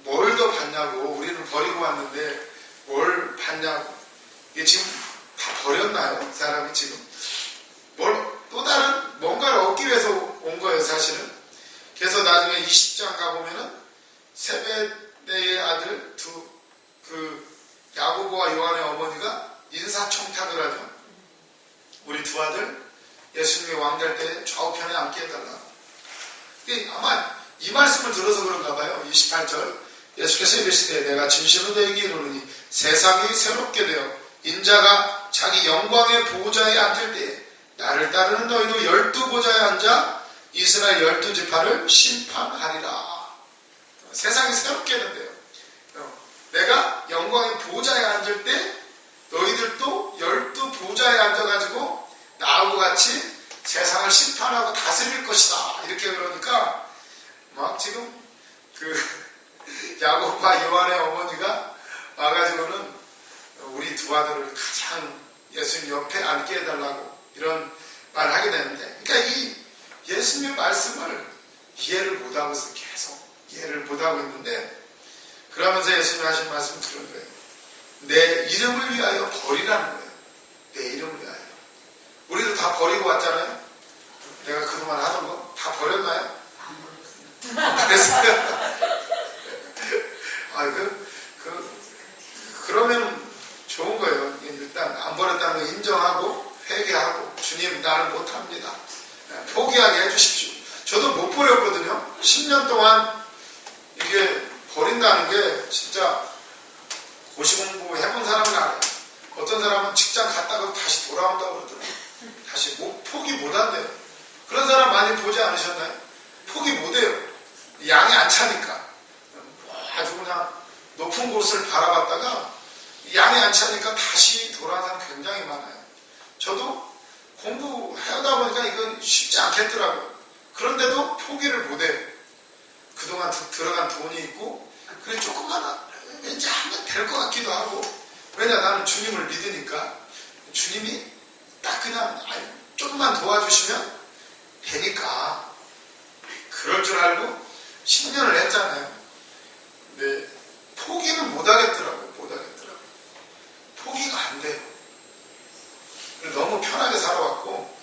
뭘 더 받냐고. 우리는 버리고 왔는데 뭘 받냐고. 이게 지금 다 버렸나요? 사람이 지금 또 다른 뭔가를 얻기 위해서 온 거예요, 사실은. 그래서 나중에 20장 가보면은 세베대의 아들 야고보와 요한의 어머니가 인사청탁을 하죠. 우리 두 아들 예수님의 왕될 때 좌우편에 앉게 해달라. 아마 이 말씀을 들어서 그런가 봐요. 28절 예수께서 이르시되 내가 진실로 너에게 이르노니 세상이 새롭게 되어 인자가 자기 영광의 보좌에 앉을 때 나를 따르는 너희도 12 보좌에 앉아 이스라엘 12지파를 심판하리라. 세상이 새롭게 된대요. 내가 영광의 보좌에 앉을 때 너희들도 12 보좌에 앉아가지고 나하고 같이 세상을 심판하고 다스릴 것이다. 이렇게 그러니까 막 지금 야곱과 요한의 어머니가 와가지고는 우리 두 아들을 가장 예수님 옆에 앉게 해달라고 이런 말을 하게 되는데, 그러니까 이 예수님의 말씀을 이해를 못하고 있어요. 계속 이해를 못하고 있는데, 그러면서 예수님이 하신 말씀은 그런 거예요. 내 이름을 위하여 버리라는 거예요. 내 이름을 위하여. 우리도 다 버리고 왔잖아요. 내가 그동안 하던 거 다 버렸나요? 안 버렸어요. 그러면 좋은 거예요. 일단 안 버렸다는 거 인정하고 회개하고 주님 나를 못합니다. 포기하게 해주십시오. 저도 못 버렸거든요. 10년 동안 이게 버린다는 게 진짜 고시공부 해본 사람은 알아요. 어떤 사람은 직장 갔다가 다시 돌아온다고 그러더라고요. 다시 포기 못한대요. 그런 사람 많이 보지 않으셨나요? 포기 못해요. 양이 안 차니까. 아주 그냥 높은 곳을 바라봤다가 양이 안 차니까 다시 돌아온 사람 굉장히 많아요. 저도 공부하다 보니까 이건 쉽지 않겠더라고요. 그런데도 포기를 못해요. 그동안 들어간 돈이 있고, 그래 조금만 왠지 하면 될 것 같기도 하고, 왜냐 나는 주님을 믿으니까 주님이 딱 그냥 조금만 도와주시면 되니까 그럴 줄 알고 10년을 했잖아요. 근데 포기는 못하겠더라고요. 포기가 안 돼요. 너무 편하게 살아왔고,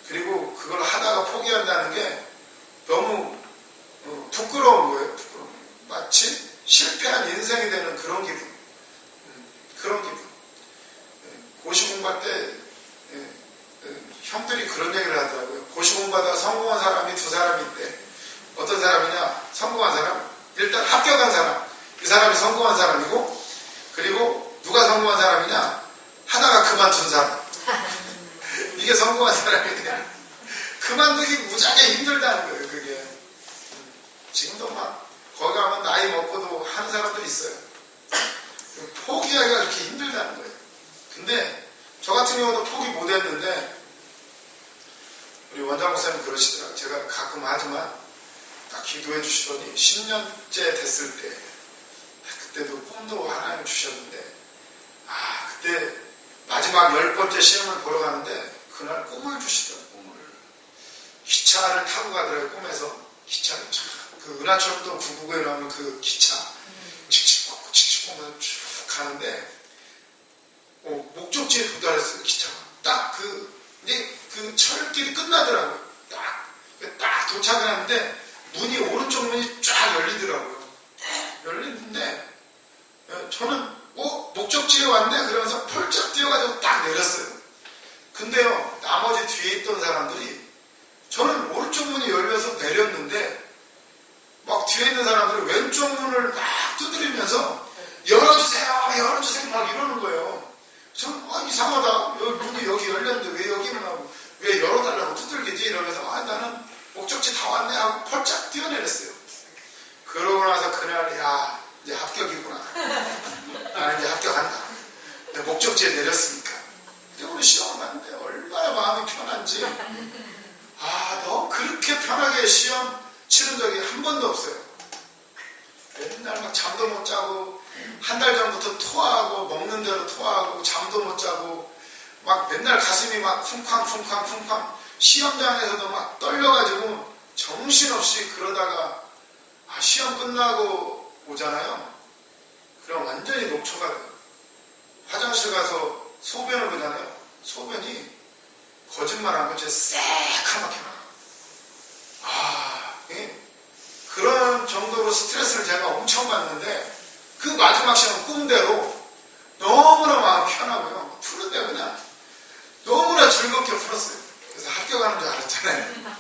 그리고 그걸 하다가 포기한다는 게 너무 부끄러운 거예요. 마치 실패한 인생이 되는 그런 기분. 고시 공부할 때 형들이 그런 얘기를 하더라고요. 고시 공부하다가 성공한 사람이 두 사람이 있대. 어떤 사람이냐? 성공한 사람. 일단 합격한 사람. 이 사람이 성공한 사람이고, 그리고 누가 성공한 사람이냐? 하다가 그만둔 사람. 이게 성공한 사람이냐? 그만두기 무지하게 힘들다는 거예요. 그게 지금도 막 거기 가면 나이 먹고도 하는 사람들이 있어요. 포기하기가 그렇게 힘들다는 거예요. 근데 저 같은 경우도 포기 못했는데 우리 원장 목사님 그러시더라고요. 제가 가끔 하지만 딱 기도해 주시더니 10년째 됐을 때 그때도 꿈도 하나님 주셨는데 그때 마지막 10번째 시험을 보러 가는데 그날 꿈을 주시더라고요. 꿈을. 기차를 타고 가더라고요. 꿈에서. 기차를 그 은하철도 999에 나오는 그 기차 칙칙폭폭 칙칙폭폭 쭉 가는데 목적지에 도달했어요. 기차가. 딱 근데 그 철길이 끝나더라고요. 딱 도착을 하는데 문이 오른쪽 문이 쫙 열리더라고요. 열리는데 저는 목적지에 왔네 그러면서 펄쩍 뛰어가지고 딱 내렸어요. 근데요 나머지 뒤에 있던 사람들이 저는 오른쪽 문이 열려서 내렸는데 막 뒤에 있는 사람들이 왼쪽 문을 막 두드리면서 열어주세요 막 이러는 거예요. 저는 이상하다. 문이 여기 열렸는데 왜 여기는 하고 왜 열어달라고 두들기지 이러면서 나는 목적지 다 왔네 하고 펄쩍 뛰어내렸어요. 그러고 나서 그날 이제 합격이구나. 나는 이제 합격한다. 목적지에 내렸으니까. 근데 오늘 시험을 봤는데 얼마나 마음이 편한지 너 그렇게 편하게 시험 치른 적이 한 번도 없어요. 맨날 막 잠도 못 자고 한 달 전부터 토하고 먹는 대로 토하고 잠도 못 자고 막 맨날 가슴이 막 쿵쾅 시험장에서도 막 떨려가지고 정신없이 그러다가 시험 끝나고 오잖아요. 그럼 완전히 녹초가 돼요. 화장실 가서 소변을 보잖아요. 소변이 거짓말하면 진짜 새카맣게 나요. 그런 정도로 스트레스를 제가 엄청 받는데 그 마지막 시험 꿈대로 너무나 마음 편하고요. 푸는데 그냥 너무나 즐겁게 풀었어요. 그래서 합격하는 줄 알았잖아요.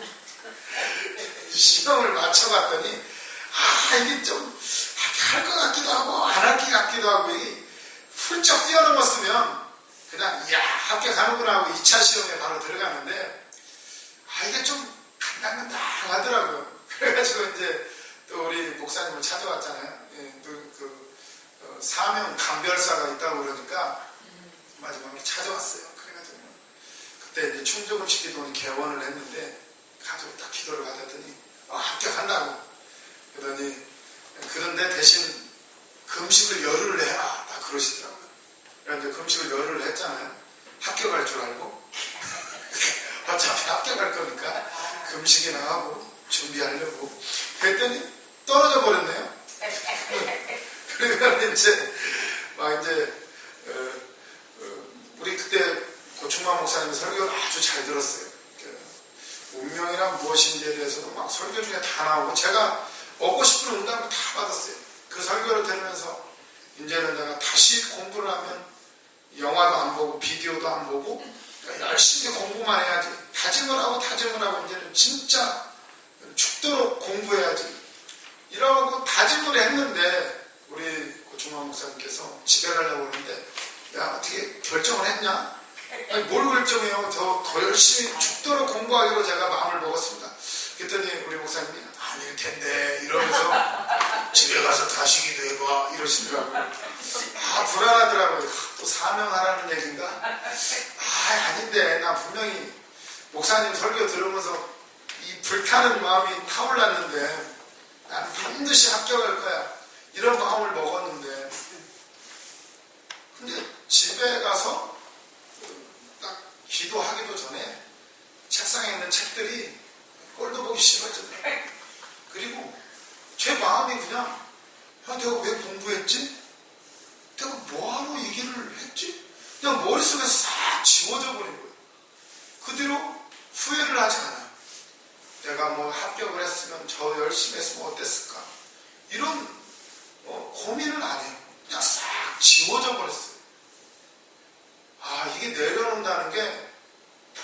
시험을 맞춰봤더니 이게 좀 할 것 같기도 하고 안 할 것 같기도 하고 훌쩍 뛰어넘었으면 그냥 합격하는구나 하고 2차 시험에 바로 들어가는데 이게 좀 간당간당 하더라고요. 그래가지고 이제 또 우리 목사님을 찾아왔잖아요. 사명 감별사가 있다고 그러니까 마지막에 찾아왔어요. 그래가지고 그때 이제 충족음식 기도원 개원을 했는데 가지고 딱 기도를 받았더니 합격한다고 그런데 대신 금식을 열흘을 해라 딱 그러시더라고요. 그래서 금식을 열흘을 했잖아요. 합격할 줄 알고 어차피 합격할 거니까 금식이나 하고 준비하려고 그랬더니 떨어져 버렸네요. 그러니까 이제 우리 그때 고충만 목사님 설교를 아주 잘 들었어요. 운명이란 무엇인지에 대해서도 막 설교 중에 다 나오고 제가 얻고 싶은 응답을 다 받았어요. 그 설교를 들으면서 이제는 내가 다시 공부를 하면 영화도 안 보고 비디오도 안 보고 열심히 공부만 해야지. 다짐을 하고 이제는 진짜 죽도록 공부해야지. 이러고 다짐을 했는데 우리 고충만 목사님께서 집에 가려고 그러는데 어떻게 결정을 했냐? 뭘 결정해요? 더 열심히 죽도록 공부하기로 제가 마음을 먹었습니다. 그랬더니 우리 목사님이 아닐 텐데 이러면서 집에 가서 다시 기도해봐 이러시더라고요. 불안하더라고요. 또 사명하라는 얘기인가? 아닌데 나 분명히 목사님 설교 들으면서 이 불타는 마음이 타올랐는데 나는 반드시 합격할 거야 이런 마음을 먹었는데 근데 집에 가서 딱 기도하기도 전에 책상에 있는 책들이 꼴도 보기 싫어지더라고요. 그리고 제 마음이 그냥 내가 왜 공부했지? 내가 뭐하러 이 길을 했지? 그냥 머릿속에 싹 지워져 버린 거예요. 그 뒤로 후회를 하지 않아요. 내가 합격을 했으면 저 열심히 했으면 어땠을까? 이런 고민을 안 해요. 그냥 싹 지워져 버렸어요. 이게 내려놓는다는 게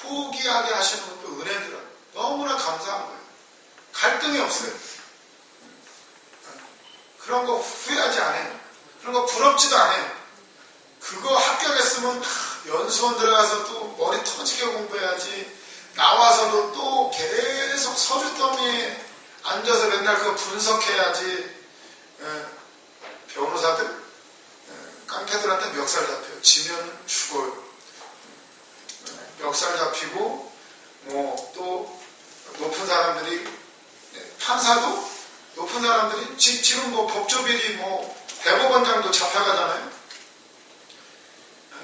포기하게 하시는 것도 은혜더라고요. 너무나 감사한 거예요. 갈등이 없어요. 그런 거 후회하지 않아요. 그런 거 부럽지도 않아요. 그거 합격했으면 연수원 들어가서 또 머리 터지게 공부해야지. 나와서도 또 계속 서류 더미에 앉아서 맨날 그거 분석해야지. 변호사들 깡패들한테 멱살 잡혀요. 지면 죽어요. 멱살 잡히고 또 높은 사람들이 판사도 높은 사람들이 지금 법조비리 대법원장도 잡혀가잖아요.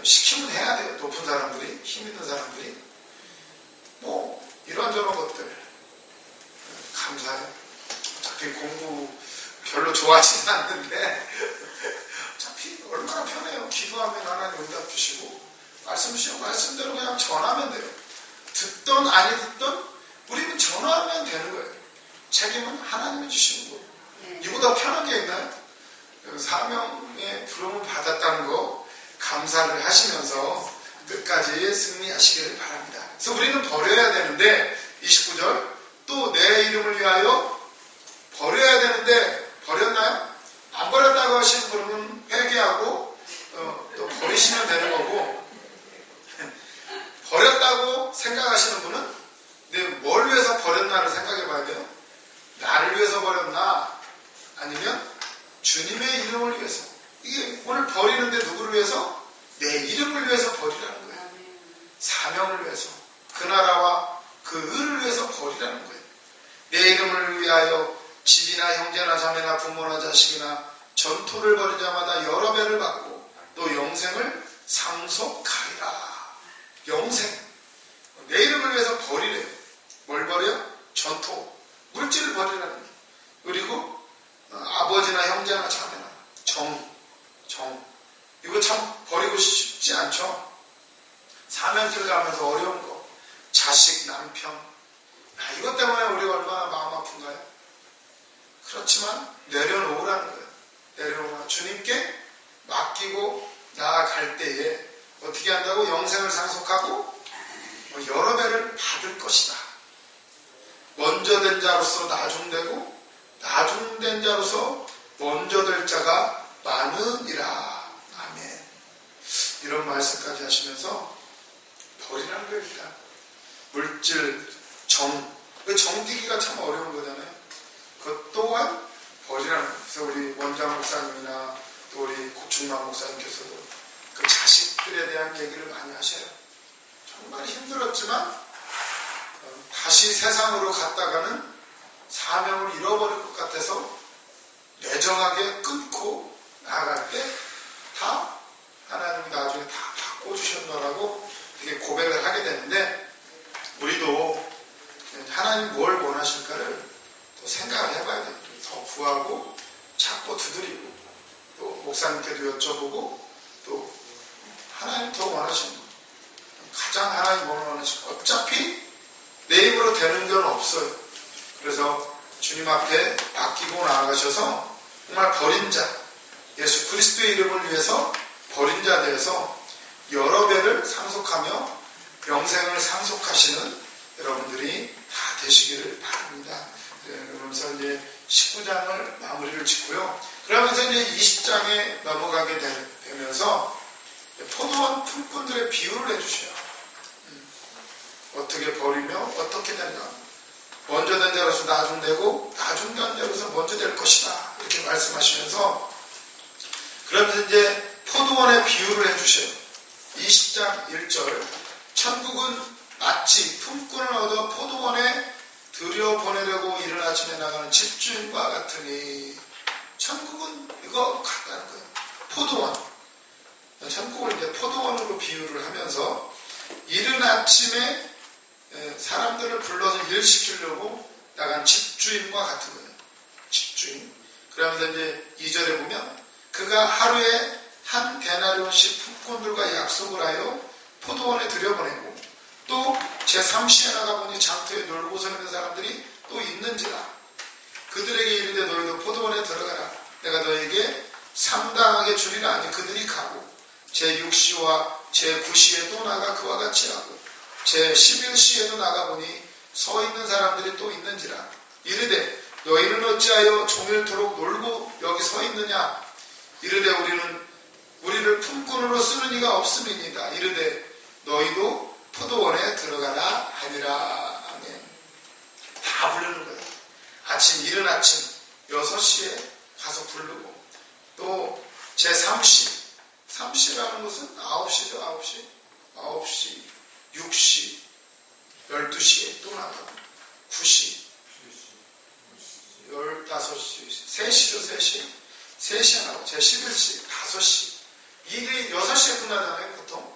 시키면 해야 돼요. 높은 사람들이, 힘 있는 사람들이. 뭐 이런저런 것들 감사해요. 어차피 공부 별로 좋아하지는 않는데 어차피 얼마나 편해요. 기도하면 하나님 응답 주시고 말씀 주시면 말씀대로 그냥 전하면 돼요. 듣던 아니 듣던 우리는 전하면 되는 거예요. 책임은 하나님이 주시는 거예요. 이보다 편한 게 있나요? 사명의 부름을 받았다는 거 감사를 하시면서 끝까지 승리하시기를 바랍니다. 그래서 우리는 버려야 되는데 29절 또 내 이름을 위하여 버려야 되는데 버렸나요? 안 버렸다고 하시는 분은 회개하고 또 버리시면 되는 거고, 버렸다고 생각하시는 분은 뭘 위해서 버렸나를 생각해 봐야 돼요. 나를 위해서 버렸나 아니면 주님의 이름을 위해서. 이게 오늘 버리는데 누구를 위해서? 내 이름을 위해서 버리라는 거예요. 사명을 위해서, 그 나라와 그 의를 위해서 버리라는 거예요. 내 이름을 위하여 집이나 형제나 자매나 부모나 자식이나 전토를 벌인 자마다 여러 배를 받고 또 영생을 상속하리라. 영생. 내 이름을 위해서 버리래요. 뭘 버려? 전토. 물질을 버리라는 거예요. 그리고 아버지나 형제나 자매나 정. 이거 참 버리고 싶지 않죠? 사명길 가면서 어려운 거. 자식, 남편. 이것 때문에 우리가 얼마나 마음 아픈가요? 그렇지만 내려놓으라는 거예요. 내려놓아 주님께 맡기고 나아갈 때에 어떻게 한다고? 영생을 상속하고 여러 배를 받을 것이다. 먼저 된 자로서 나중되고 나중된 자로서 먼저 될 자가 많으니라. 아멘. 이런 말씀까지 하시면서 버리라는 겁니다. 물질, 정띠기가 참 어려운 거잖아요. 그것 또한 버리라는 거예요. 그래서 우리 원장 목사님이나 또 우리 고충만 목사님께서도 그 자식들에 대한 얘기를 많이 하셔요. 정말 힘들었지만 다시 세상으로 갔다가는 사명을 잃어버릴 것 같아서 매정하게 끊고 나아갈 때 다 하나님이 나중에 다 바꿔주셨노라고 되게 고백을 하게 되는데, 우리도 하나님 뭘 원하실까를 또 생각을 해봐야 돼요. 더 구하고 찾고 두드리고 또 목사님께도 여쭤보고 또 하나님 더 원하시는 거, 가장 하나님 뭘 원하실까. 어차피 내 힘으로 되는 건 없어요. 그래서 주님 앞에 맡기고 나아가셔서 정말 버린 자, 예수 그리스도의 이름을 위해서 버린 자 되어서 여러 배를 상속하며 영생을 상속하시는 여러분들이 다 되시기를 바랍니다. 그러면서 이제 19장을 마무리를 짓고요. 그러면서 이제 20장에 넘어가게 되면서 포도원 품꾼들의 비유를 해주셔요. 어떻게 버리며 어떻게 되는가. 먼저 된 자로서 나중되고 나중된 자로서 먼저 될 것이다. 이렇게 말씀하시면서 그러면서 이제 포도원의 비유를 해주셔요. 20장 1절 천국은 마치 품꾼을 얻어 포도원에 들여보내려고 이른 아침에 나가는 집주인과 같으니, 천국은 이거 같다는 거예요. 포도원. 천국을 이제 포도원으로 비유를 하면서 이른 아침에 사람들을 불러서 일시키려고 나간 집주인과 같은 거예요. 집주인. 그러면서 이제 2절에 보면 그가 하루에 한 데나리온씩 품꾼들과 약속을 하여 포도원에 들여보내고 또 제3시에 나가보니 장터에 놀고 서 있는 사람들이 또 있는지라. 그들에게 이르되 너희도 포도원에 들어가라. 내가 너에게 상당하게 주리라 하니 그들이 가고 제6시와 제9시에 또 나가 그와 같이 하고 제11시에도 나가보니 서 있는 사람들이 또 있는지라. 이르되 너희는 어찌하여 종일토록 놀고 여기 서 있느냐. 이르되 우리를 품꾼으로 쓰는 이가 없음이니이다. 이르되 너희도 포도원에 들어가라 하니라. 아멘. 다 부르는 거예요. 이른 아침 6시에 가서 부르고 또 제3시 3시라는 것은 9시죠. 9시 6시 12시에 또 나가고 9시 15시 3시죠. 3시에 나가고 제11시 5시. 이게 6시에 끝나잖아요. 보통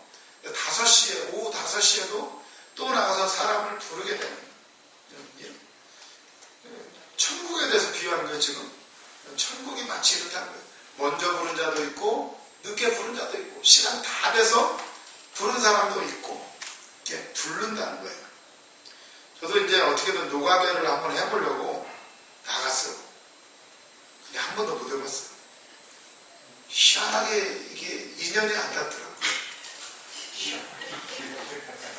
늦게 부른 자도 있고 시간 다 돼서 부른 사람도 있고 이렇게 부른다는 거예요. 저도 이제 어떻게든 노가다를 한번 해보려고 나갔어요. 근데 한 번도 못 해봤어요. 희한하게 이게 인연이 안 닿더라고요.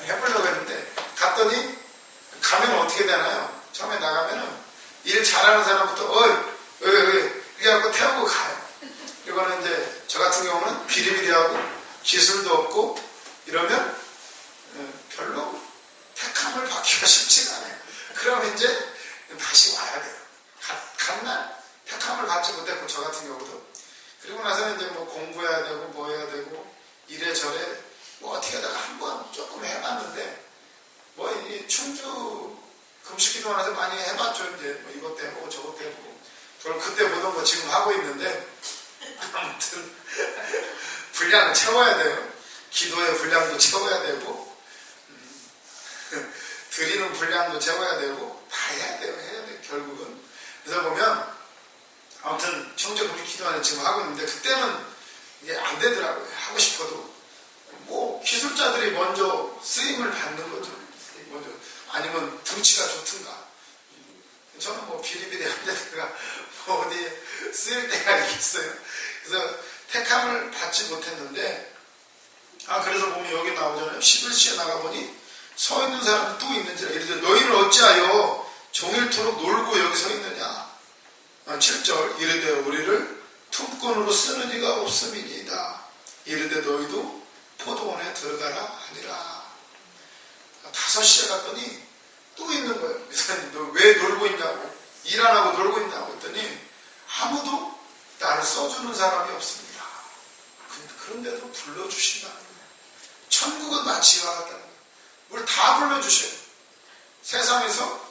해보려고 했는데 갔더니 가면 어떻게 되나요? 처음에 나가면은 일 잘하는 사람부터 이렇게 하고 태우고 가요. 이거는 이제 저 같은 경우는 비리비리하고 기술도 없고 이러면 별로 택함을 받기가 쉽지가 않아요. 그럼 이제 다시 와야 돼요. 간 날 택함을 받지 못했고 저 같은 경우도. 그리고 나서는 이제 뭐 공부해야 되고 뭐 해야 되고 이래저래 뭐 어떻게 하다가 한번 조금 해봤는데 뭐 이 충주 금식기도 나서 많이 해봤죠. 이제 뭐 이것도 해보고 저것도 해보고 그걸 그때 보던 거 지금 하고 있는데 아무튼 분량을 채워야 돼요. 기도의 분량도 채워야 되고 드리는 분량도 채워야 되고 다 해야 돼요. 결국은. 그래서 보면 아무튼 충주 금식기도는 지금 하고 있는데 그때는 이게 안 되더라고요. 하고 싶어도 뭐 기술자들이 먼저 쓰임을 받는 거죠. 먼저 아니면 등치가 좋든가. 저는 뭐 비리비리한 데다가 뭐 어디에 쓰일 때가 있겠어요. 그래서 택함을 받지 못했는데 그래서 보면 여기 나오잖아요. 11시에 나가보니 서 있는 사람이 또 있는지라 이르되 너희는 어찌하여 종일토록 놀고 여기 서 있느냐. 7절 이르되 우리를 품꾼으로 쓰는 이가 없음이니이다. 이르되 너희도 포도원에 들어가라 하니라. 5시에 갔더니 또 있는 거예요. 그래서 너 왜 놀고 있냐고, 일 안 하고 놀고 있냐고 했더니 아무도 나를 써주는 사람이 없습니다. 그런데도 불러주신다는 거예요. 천국은 마치 이와 같다는 거예요. 뭘 다 불러주셔요. 세상에서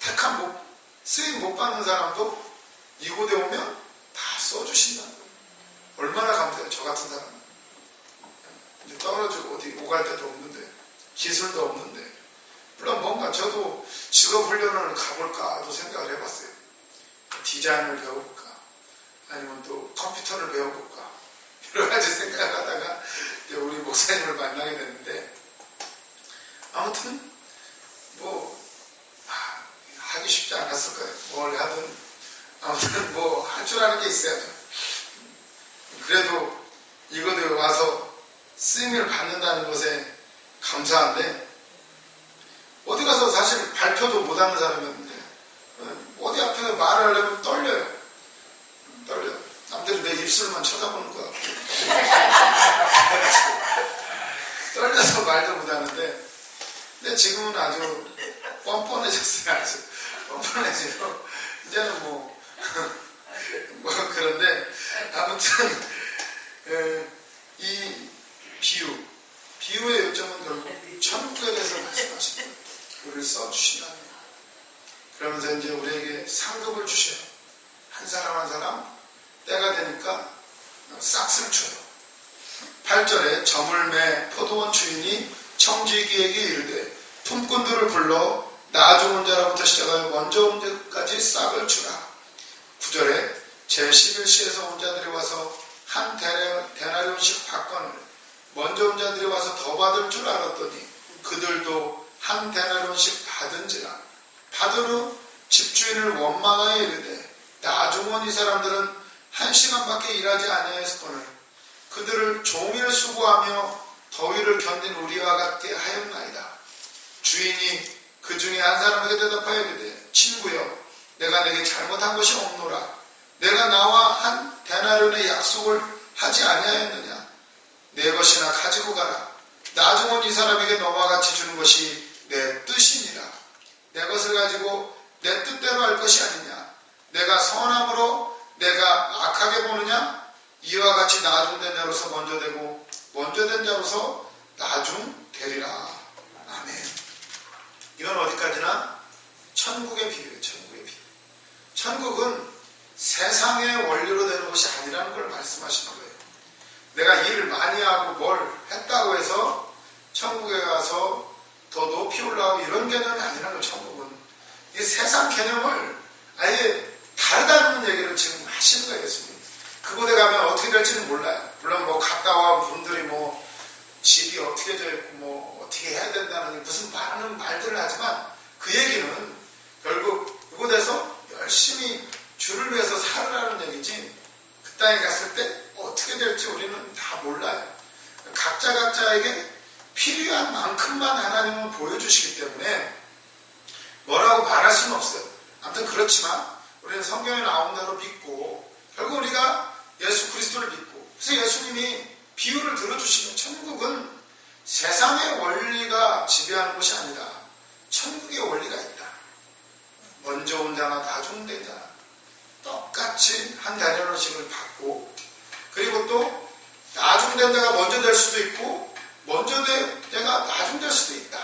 택함 쓰임 못 받는 사람도 이곳에 오면 다 써주신다는 거예요. 얼마나 감사해요. 저 같은 사람은 이제 떨어지고 어디 오갈 데도 없는데 기술도 없는데 물론 뭔가 저도 직업 훈련을 가볼까도 생각을 해봤어요. 디자인을 배워볼까 아니면 또 컴퓨터를 배워볼까 여러 가지 생각을 하다가 이제 우리 목사님을 만나게 됐는데 아무튼 뭐 하기 쉽지 않았을 거예요. 뭘 하든 아무튼 뭐 할 줄 아는 게 있어야죠. 그래도 이곳에 와서 쓰임을 받는다는 것에 감사한데 어디 가서 사실 발표도 못하는 사람이었는데 어디 앞에서 말을 하려면 떨려요. 남들이 내 입술만 쳐다보는 것 같고 떨려서 말도 못하는데 근데 지금은 아주 뻔뻔해졌어요. 아주 뻔뻔해지고 이제는 뭐 그런데 아무튼 이 비유의 요점은 결국 천국에 대해서 말씀하신 거예요. 우리를 써주신다는 거예요. 그러면서 이제 우리에게 상급을 주셔요. 한 사람 한 사람 때가 되니까 싹쓸 줘요. 8절에 저물매 포도원 주인이 청지기에게 이르되 품꾼들을 불러 나중 온 자로부터 시작하여 먼저 온 자까지 싹을 주라. 9절에 제11시에서 온 자들이 와서 한 데나리온씩 받거늘 먼저 온 자들이 와서 더 받을 줄 알았더니 그들도 한 데나리온씩 받은지라. 받은 후 집주인을 원망하여 이르되 나중 온 이 사람들은 1시간밖에 일하지 아니하였거늘 그들을 종일 수고하며 더위를 견딘 우리와 같게 하였나이다. 주인이 그 중에 한 사람에게 대답하여 이르되 친구여 내가 내게 잘못한 것이 없노라. 내가 나와 한 데나리온의 약속을 하지 아니하였느냐. 내 것이나 가지고 가라. 나중 온 이 사람에게 너와 같이 주는 것이 내 뜻이니라. 내 것을 가지고 내 뜻대로 할 것이 아니냐. 내가 선함으로 내가 악하게 보느냐. 이와 같이 나중된 자로서 먼저 되고 먼저 된 자로서 나중 되리라. 아멘. 이건 어디까지나 천국의 비유예요. 천국의 비유. 천국은 세상의 원리로 되는 것이 아니라는 걸 말씀하시는 거예요. 내가 일을 많이 하고 뭘 했다고 해서 천국에 가서 더 높이 올라가고 이런 개념이 아니라는 거예요. 천국은. 이 세상 개념을 아예 다르다는 얘기를 지금 하시는 거예요. 예수님. 그거 그곳에 가면 어떻게 될지는 몰라요. 물론 뭐 갔다 온 분들이 뭐 집이 어떻게 되어 있고 뭐 어떻게 해야 된다는 무슨 많은 말들을 하지만 그 얘기는 결국 그곳에서 열심히 주를 위해서 살으라는 얘기지 그 땅에 갔을 때 어떻게 될지 우리는 다 몰라요. 각자에게 필요한 만큼만 하나님은 보여주시기 때문에 뭐라고 말할 수는 없어요. 아무튼 그렇지만 우리는 성경에 나온 대로 믿고 결국 우리가 예수 그리스도를 믿고 그래서 예수님이 비유를 들어주시면 천국은 세상의 원리가 지배하는 곳이 아니라 천국의 원리가 있다. 먼저 온 자나 나중된 자나 똑같이 한 대련원식을 받고 그리고 또 나중된 자가 먼저 될 수도 있고 먼저 된 자가 나중 될 수도 있다.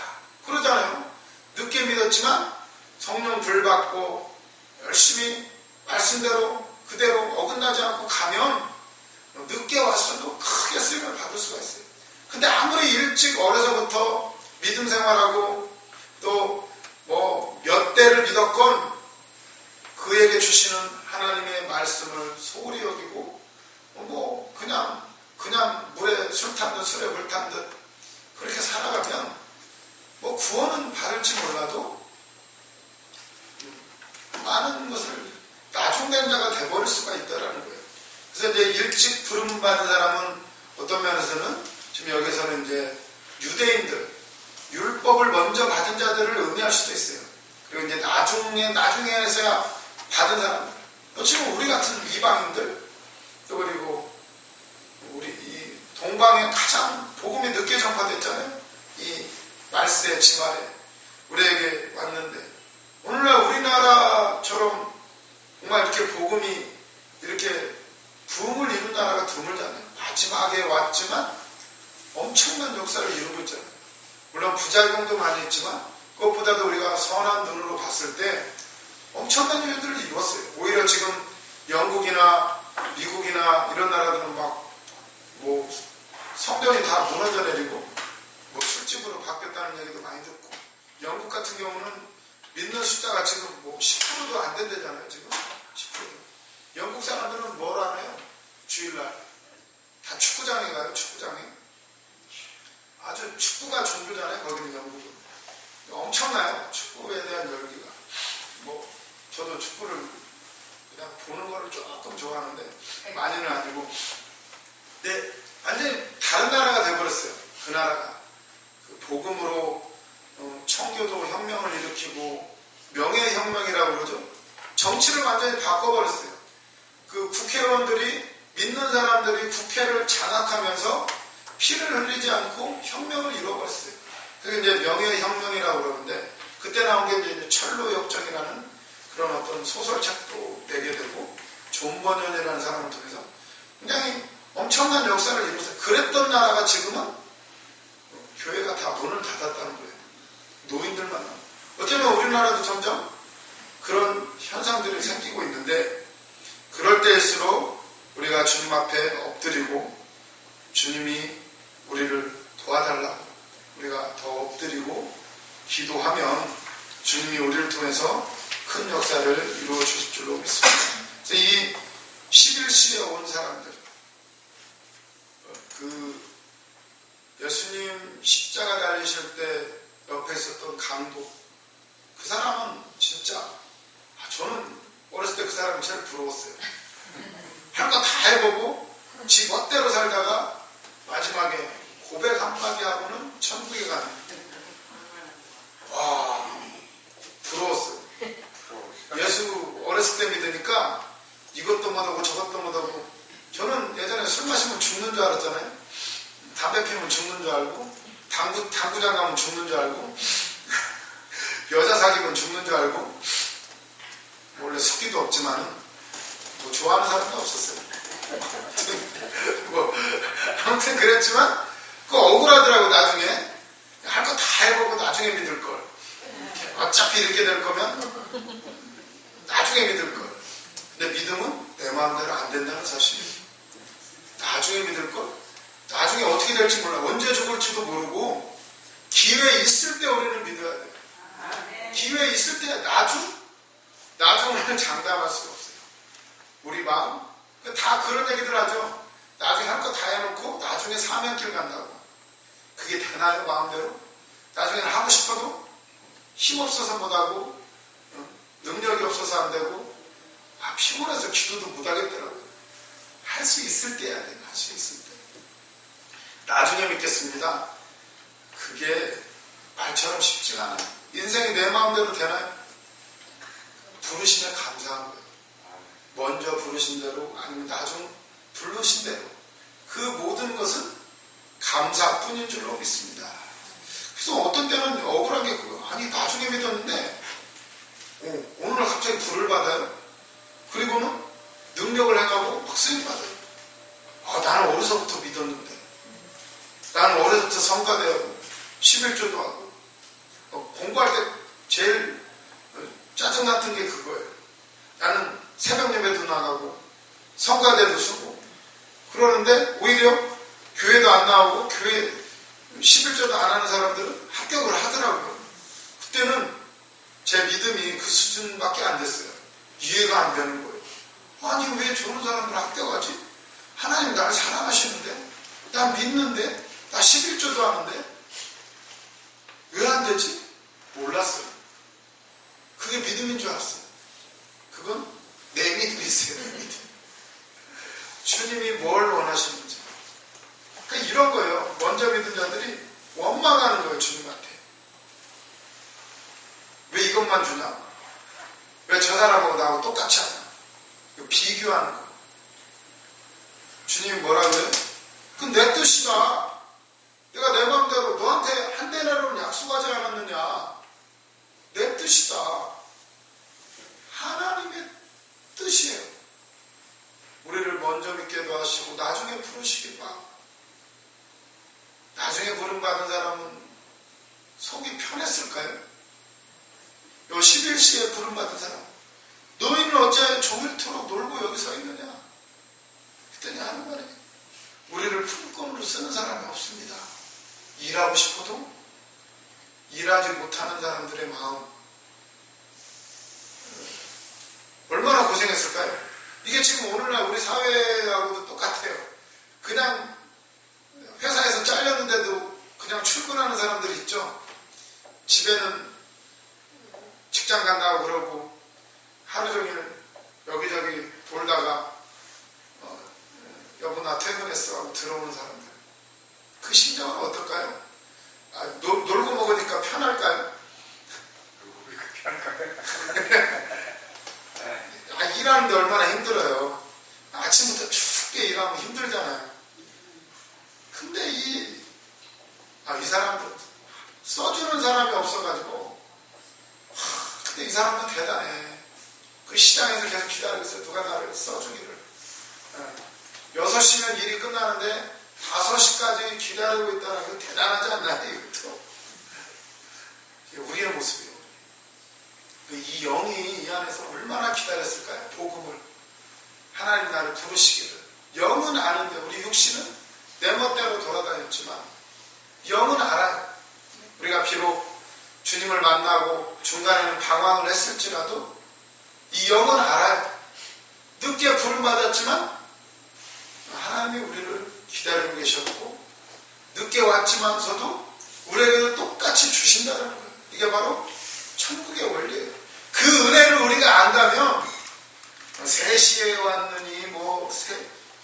그러잖아요. 늦게 믿었지만 성령 불 받고 열심히 말씀대로 그대로 어긋나지 않고 가면 늦게 왔어도 크게 쓰임을 받을 수가 있어요. 근데 아무리 일찍 어려서부터 믿음 생활하고 또 뭐 몇 대를 믿었건 그에게 주시는 하나님의 말씀을 소홀히 여기고 뭐 그냥 물에 술 탄 듯 술에 물 탄 듯 그렇게 살아가면 뭐 구원은 받을지 몰라도 많은 것을 나중된 자가 돼버릴 수가 있다라는 거예요. 그래서 이제 일찍 부름 받은 사람은 어떤 면에서는 지금 여기서는 이제 유대인들 율법을 먼저 받은 자들을 의미할 수도 있어요. 그리고 이제 나중에서야 받은 사람들. 또 지금 우리 같은 이방인들 또 그리고 우리 이 동방에 가장 복음이 늦게 전파됐잖아요. 이 말세 지말에 우리에게 왔는데 오늘날 우리나라처럼 정말 이렇게 복음이 이렇게 부흥을 이룬 나라가 드물잖아요. 마지막에 왔지만 엄청난 역사를 이루고 있잖아요. 물론 부작용도 많이 있지만 그것보다도 우리가 선한 눈으로 봤을 때 엄청난 일들을 이루었어요. 오히려 지금 영국이나 미국이나 이런 나라들은 막 뭐 성전이 다 무너져 내리고 뭐 술집으로 바뀌었다는 얘기도 많이 듣고 영국 같은 경우는 믿는 숫자가 지금 뭐 10%도 안 된다잖아요. 지금 10%. 영국 사람들은 뭘 하나요? 주일날 다 축구장에 가요. 축구장에 아주 축구가 종교잖아요. 거기는 영국은 엄청나요. 축구에 대한 열기가 뭐 저도 축구를 그냥 보는 거를 조금 좋아하는데 많이는 아니고 근데 완전히 다른 나라가 돼버렸어요. 그 나라가 그 복음으로 청교도 혁명을 일으키고 명예혁명이라고 그러죠. 정치를 완전히 바꿔버렸어요. 그 국회의원들이 믿는 사람들이 국회를 장악하면서 피를 흘리지 않고 혁명을 이루어버렸어요. 그게 이제 명예혁명이라고 그러는데 그때 나온 게 이제 철로역정이라는 그런 어떤 소설책도 내게 되고 존 버년이라는 사람을 통해서 굉장히 엄청난 역사를 이루었어요. 그랬던 나라가 지금은 교회가 다 문을 닫았다는 거예요. 노인들만 나와. 어쩌면 우리나라도 점점 그런 현상들이 생기고 있는데 그럴 때일수록 우리가 주님 앞에 엎드리고 주님이 우리를 도와달라고 우리가 더 엎드리고 기도하면 주님이 우리를 통해서 큰 역사를 이루어 주실 줄로 믿습니다. 그래서 이 11시에 온 사람들 그 예수님 십자가 달리실 때 옆에 있었던 강도 그 사람은 진짜 저는 어렸을 때 그 사람이 제일 부러웠어요. 할 거 다 해보고 지 멋대로 살다가 마지막에 고백 한마디 하고는 천국에 가는 와 부러웠어요. 예수 어렸을 때 믿으니까 이것도 못하고 저것도 못하고 저는 예전에 술 마시면 죽는 줄 알았잖아요. 담배 피우면 죽는 줄 알고 당구장 가면 죽는 줄 알고 여자 사귀면 죽는 줄 알고 원래 숙기도 없지만은 뭐 좋아하는 사람도 없었어요. 뭐 아무튼 그랬지만 그거 억울하더라고. 나중에 할 거 다 해보고 나중에 믿을 걸. 어차피 이렇게 될 거면 나중에 믿을 걸. 근데 믿음은 내 마음대로 안 된다는 사실이에요. 나중에 믿을 걸. 나중에 어떻게 될지 몰라. 언제 죽을지도 모르고 기회 있을 때 우리는 믿어야 돼요. 기회 있을 때 나중을 장담할 수가 없어요. 우리 마음 다 그런 얘기들 하죠. 나중에 할 거 다 해놓고 나중에 사명길 간다고. 그게 되나요, 마음대로? 나중에는 하고 싶어도 힘없어서 못하고 능력이 없어서 안 되고 피곤해서 기도도 못하겠더라고요. 할 수 있을 때 해야 돼요. 할 수 있을 때. 나중에 믿겠습니다. 그게 말처럼 쉽지가 않아요. 인생이 내 마음대로 되나요? 부르시면 감사한 거예요. 먼저 부르신 대로 아니면 나중 부르신 대로 그 모든 것은 감사뿐인 줄로 믿습니다. 그래서 어떤 때는 억울한 게 그거. 아니 나중에 믿었는데 오늘 갑자기 불을 받아요. 그리고는 능력을 행하고 막 쓰임 받아요. 나는 어려서부터 믿었는데 나는 어려서부터 성가대하고 11조도 하고 공부할 때 제일 짜증 났던 게 그거예요. 나는 새벽 예배도 나가고 성가대도 쓰고 그러는데 오히려 교회도 안 나오고 교회 11조도 안 하는 사람들은 합격을 하더라고요. 그때는 제 믿음이 그 수준밖에 안 됐어요. 이해가 안 되는 거예요. 아니 왜 저런 사람들 합격하지? 하나님 나를 사랑하시는데 난 믿는데 나 11조도 하는데 왜 안 되지? 몰랐어요. 그게 믿음인 줄 알았어요. 그건 내 믿음이세요. 내 믿음. 주님이 뭘 원하시는지. 그러니까 이런 거예요. 먼저 믿은 자들이 원망하는 거예요. 주님한테. 왜 이것만 주냐? 왜 저 사람하고 나하고 똑같이 하냐? 비교하는 거. 주님이 뭐라 그래요? 그건 내 뜻이다. 내가 내 마음대로 너한테 한 대나리온 약속하지 않았느냐? 내 뜻이다. 하나님의 뜻이에요. 우리를 먼저 믿게도 하시고 나중에 부르시기도 하고 나중에 부름받은 사람은 속이 편했을까요? 요 11시에 부름받은 사람 너희는 어째 종일토록 놀고 여기 서 있느냐? 그랬더니 하는 말이에요. 우리를 품꾼으로 쓰는 사람이 없습니다. 일하고 싶어도 일하지 못하는 사람들의 마음 얼마나 고생했을까요? 이게 지금 오늘날 우리 사회하고도 똑같아요. 그냥 회사에서 잘렸는데도 그냥 출근하는 사람들 있죠. 집에는 직장 간다고 그러고 하루 종일 여기저기 돌다가 여보 나 퇴근했어 하고 들어오는 사람들. 그 심정은 어떨까요? 놀고 먹으니까 편할까요? 일하는데 얼마나 힘들어요. 아침부터 춥게 일하면 힘들잖아요. 근데 이 사람들 써주는 사람이 없어가지고 근데 이 사람은 대단해. 그 시장에서 계속 기다리고 있어요. 누가 나를 써주기를. 6시면 일이 끝나는데 5시까지 기다리고 있다는 건 대단하지 않나요? 이것도. 우리의 모습이에요. 이 영이 이 안에서 얼마나 기다렸을까요? 복음을. 하나님 나를 부르시기를. 영은 아는데 우리 육신은 내 멋대로 돌아다녔지만 영은 알아요. 우리가 비록 주님을 만나고 중간에는 방황을 했을지라도 이 영은 알아요. 늦게 부름받았지만 하나님이 우리를 기다리고 계셨고 늦게 왔지만서도 우리에게도 똑같이 주신다는 거예요. 이게 바로 천국의 원리예요. 그 은혜를 우리가 안다면 3시에 왔느니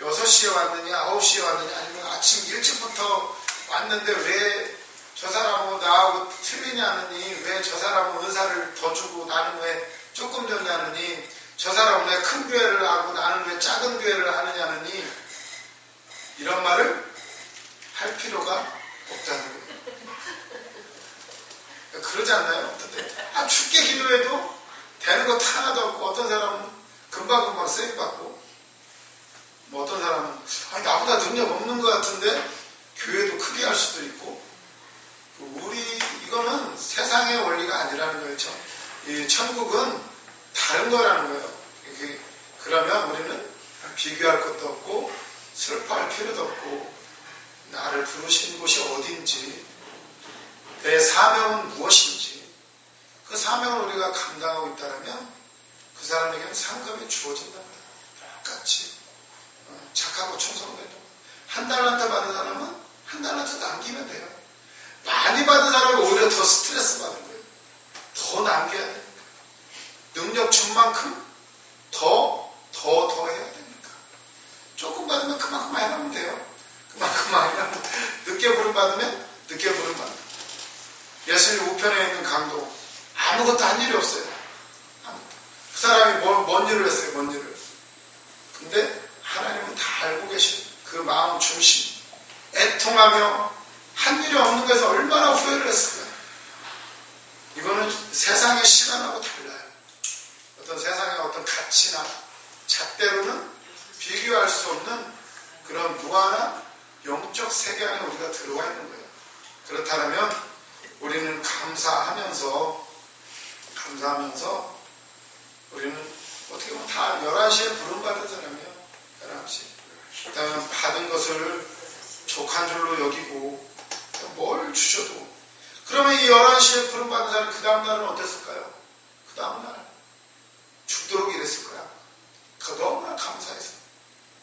6시에 왔느니 9시에 왔느니 아니면 아침 일찍부터 왔는데 왜 저 사람하고 나하고 틀리냐느니 왜 저 사람은 은사를 더 주고 나는 왜 조금 줬냐느니 저 사람은 왜 큰 교회를 하고 나는 왜 작은 교회를 하느냐느니 이런 말을 할 필요가 없다는 거예요. 그러지 않나요? 어떤 때 춥게 기도해도 되는 것 하나도 없고 어떤 사람은 금방금방 쓰임받고 어떤 사람은 나보다 능력 없는 것 같은데 교회도 크게 할 수도 있고 이거는 세상의 원리가 아니라는 거예요. 이 천국은 다른 거라는 거예요. 그러면 우리는 비교할 것도 없고 슬퍼할 필요도 없고 나를 부르신 곳이 어딘지 내 사명은 무엇인지 그 사명을 우리가 감당하고 있다면 그 사람에게는 상급이 주어진단 말이에요. 똑같이 착하고 충성되고. 한 달란트 받은 사람은 한 달란트 남기면 돼요. 많이 받은 사람은 오히려 더 스트레스 받는 거예요. 더 남겨야 됩니까? 능력 준 만큼 더 해야 됩니까? 조금 받으면 그만큼 많이 나면 돼요. 그만큼 많이 나면 늦게 부름 받으면 늦게 부름 받는. 예수님 우편에 있는 강도 아무것도 한 일이 없어요. 그 사람이 뭔 일을 했어요. 뭔 일을. 근데 하나님은 다 알고 계신 그 마음 중심, 애통하며 한 일이 없는 것에서 얼마나 후회를 했을까요? 이거는 세상의 시간하고 달라요. 어떤 세상의 어떤 가치나 잣대로는 비교할 수 없는 그런 무한한 영적 세계 안에 우리가 들어와 있는 거예요. 그렇다면 우리는 감사하면서 우리는 어떻게 보면 다 11시에 부름받은 사람이에요. 11시. 그다음에 받은 것을 족한 줄로 여기고 뭘 주셔도. 그러면 이 11시에 부름받은 사람이 그 다음날은 어땠을까요? 그 다음날 죽도록 일했을 거야. 너무나 감사해서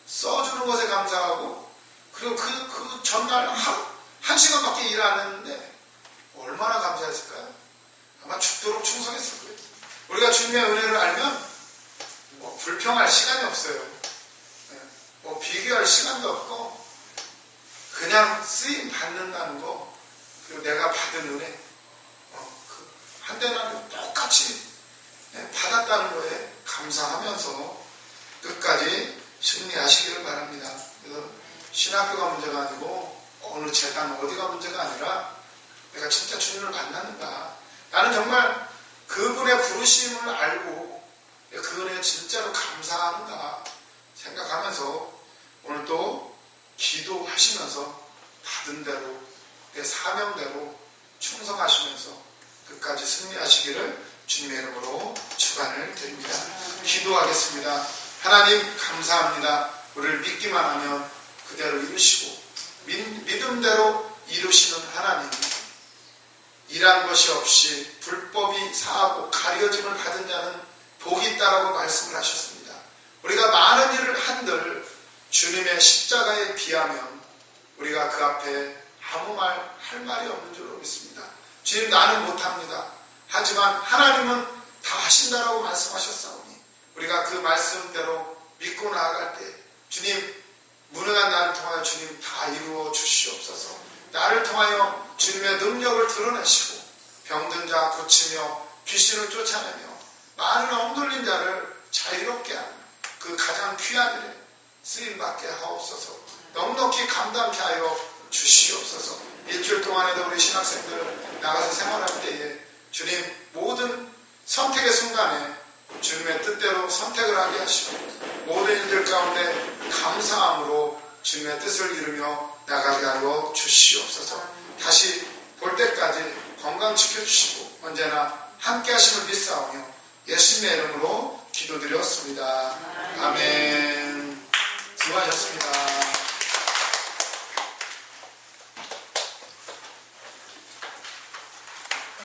써주는 것에 감사하고, 그리고 그 전날 한 시간밖에 일 안 했는데 얼마나 감사했을까요? 아마 죽도록 충성했을 거예요. 우리가 주님의 은혜를 알면 불평할 시간이 없어요. 비교할 시간도 없고 그냥 쓰임 받는다는 거, 그리고 내가 받은 은혜 한 대나는 똑같이 받았다는 거에 감사하면서 끝까지 승리하시기를 바랍니다. 그래서 신학교가 문제가 아니고 어느 재단 어디가 문제가 아니라 내가 진짜 주님을 만났는가, 나는 정말 그분의 부르심을 알고 그 은혜에 진짜로 감사하는가 생각하면서 오늘 또 기도하시면서 받은 대로 내 사명대로 충성하시면서 끝까지 승리하시기를 주님의 이름으로 축원을 드립니다. 기도하겠습니다. 하나님 감사합니다. 우리를 믿기만 하면 그대로 이루시고 믿음대로 이루시는 하나님, 일한 것이 없이 불법이 사하고 가려짐을 받은 자는 복이 있다라고 말씀을 하셨습니다. 우리가 많은 일을 한들 주님의 십자가에 비하면 우리가 그 앞에 아무 말 할 말이 없는 줄로 믿습니다. 주님, 나는 못합니다. 하지만 하나님은 다 하신다라고 말씀하셨사오니 우리가 그 말씀대로 믿고 나아갈 때 주님, 무능한 나를 통하여 주님 다 이루어 주시옵소서. 나를 통하여 주님의 능력을 드러내시고 병든 자 고치며 귀신을 쫓아내며 많은 억눌린 자를 자유롭게 하는 그 가장 귀한 일에 쓰임받게 하옵소서. 넉넉히 감당케 하여 주시옵소서. 일주일 동안에도 우리 신학생들 나가서 생활할 때에 주님 모든 선택의 순간에 주님의 뜻대로 선택을 하게 하시고 모든 일들 가운데 감사함으로 주님의 뜻을 이루며 나가게 하여 주시옵소서. 다시 볼 때까지 건강 지켜주시고 언제나 함께 하심을 믿사오며 예수님의 이름으로 기도드렸습니다. 아멘. 수고하셨습니다.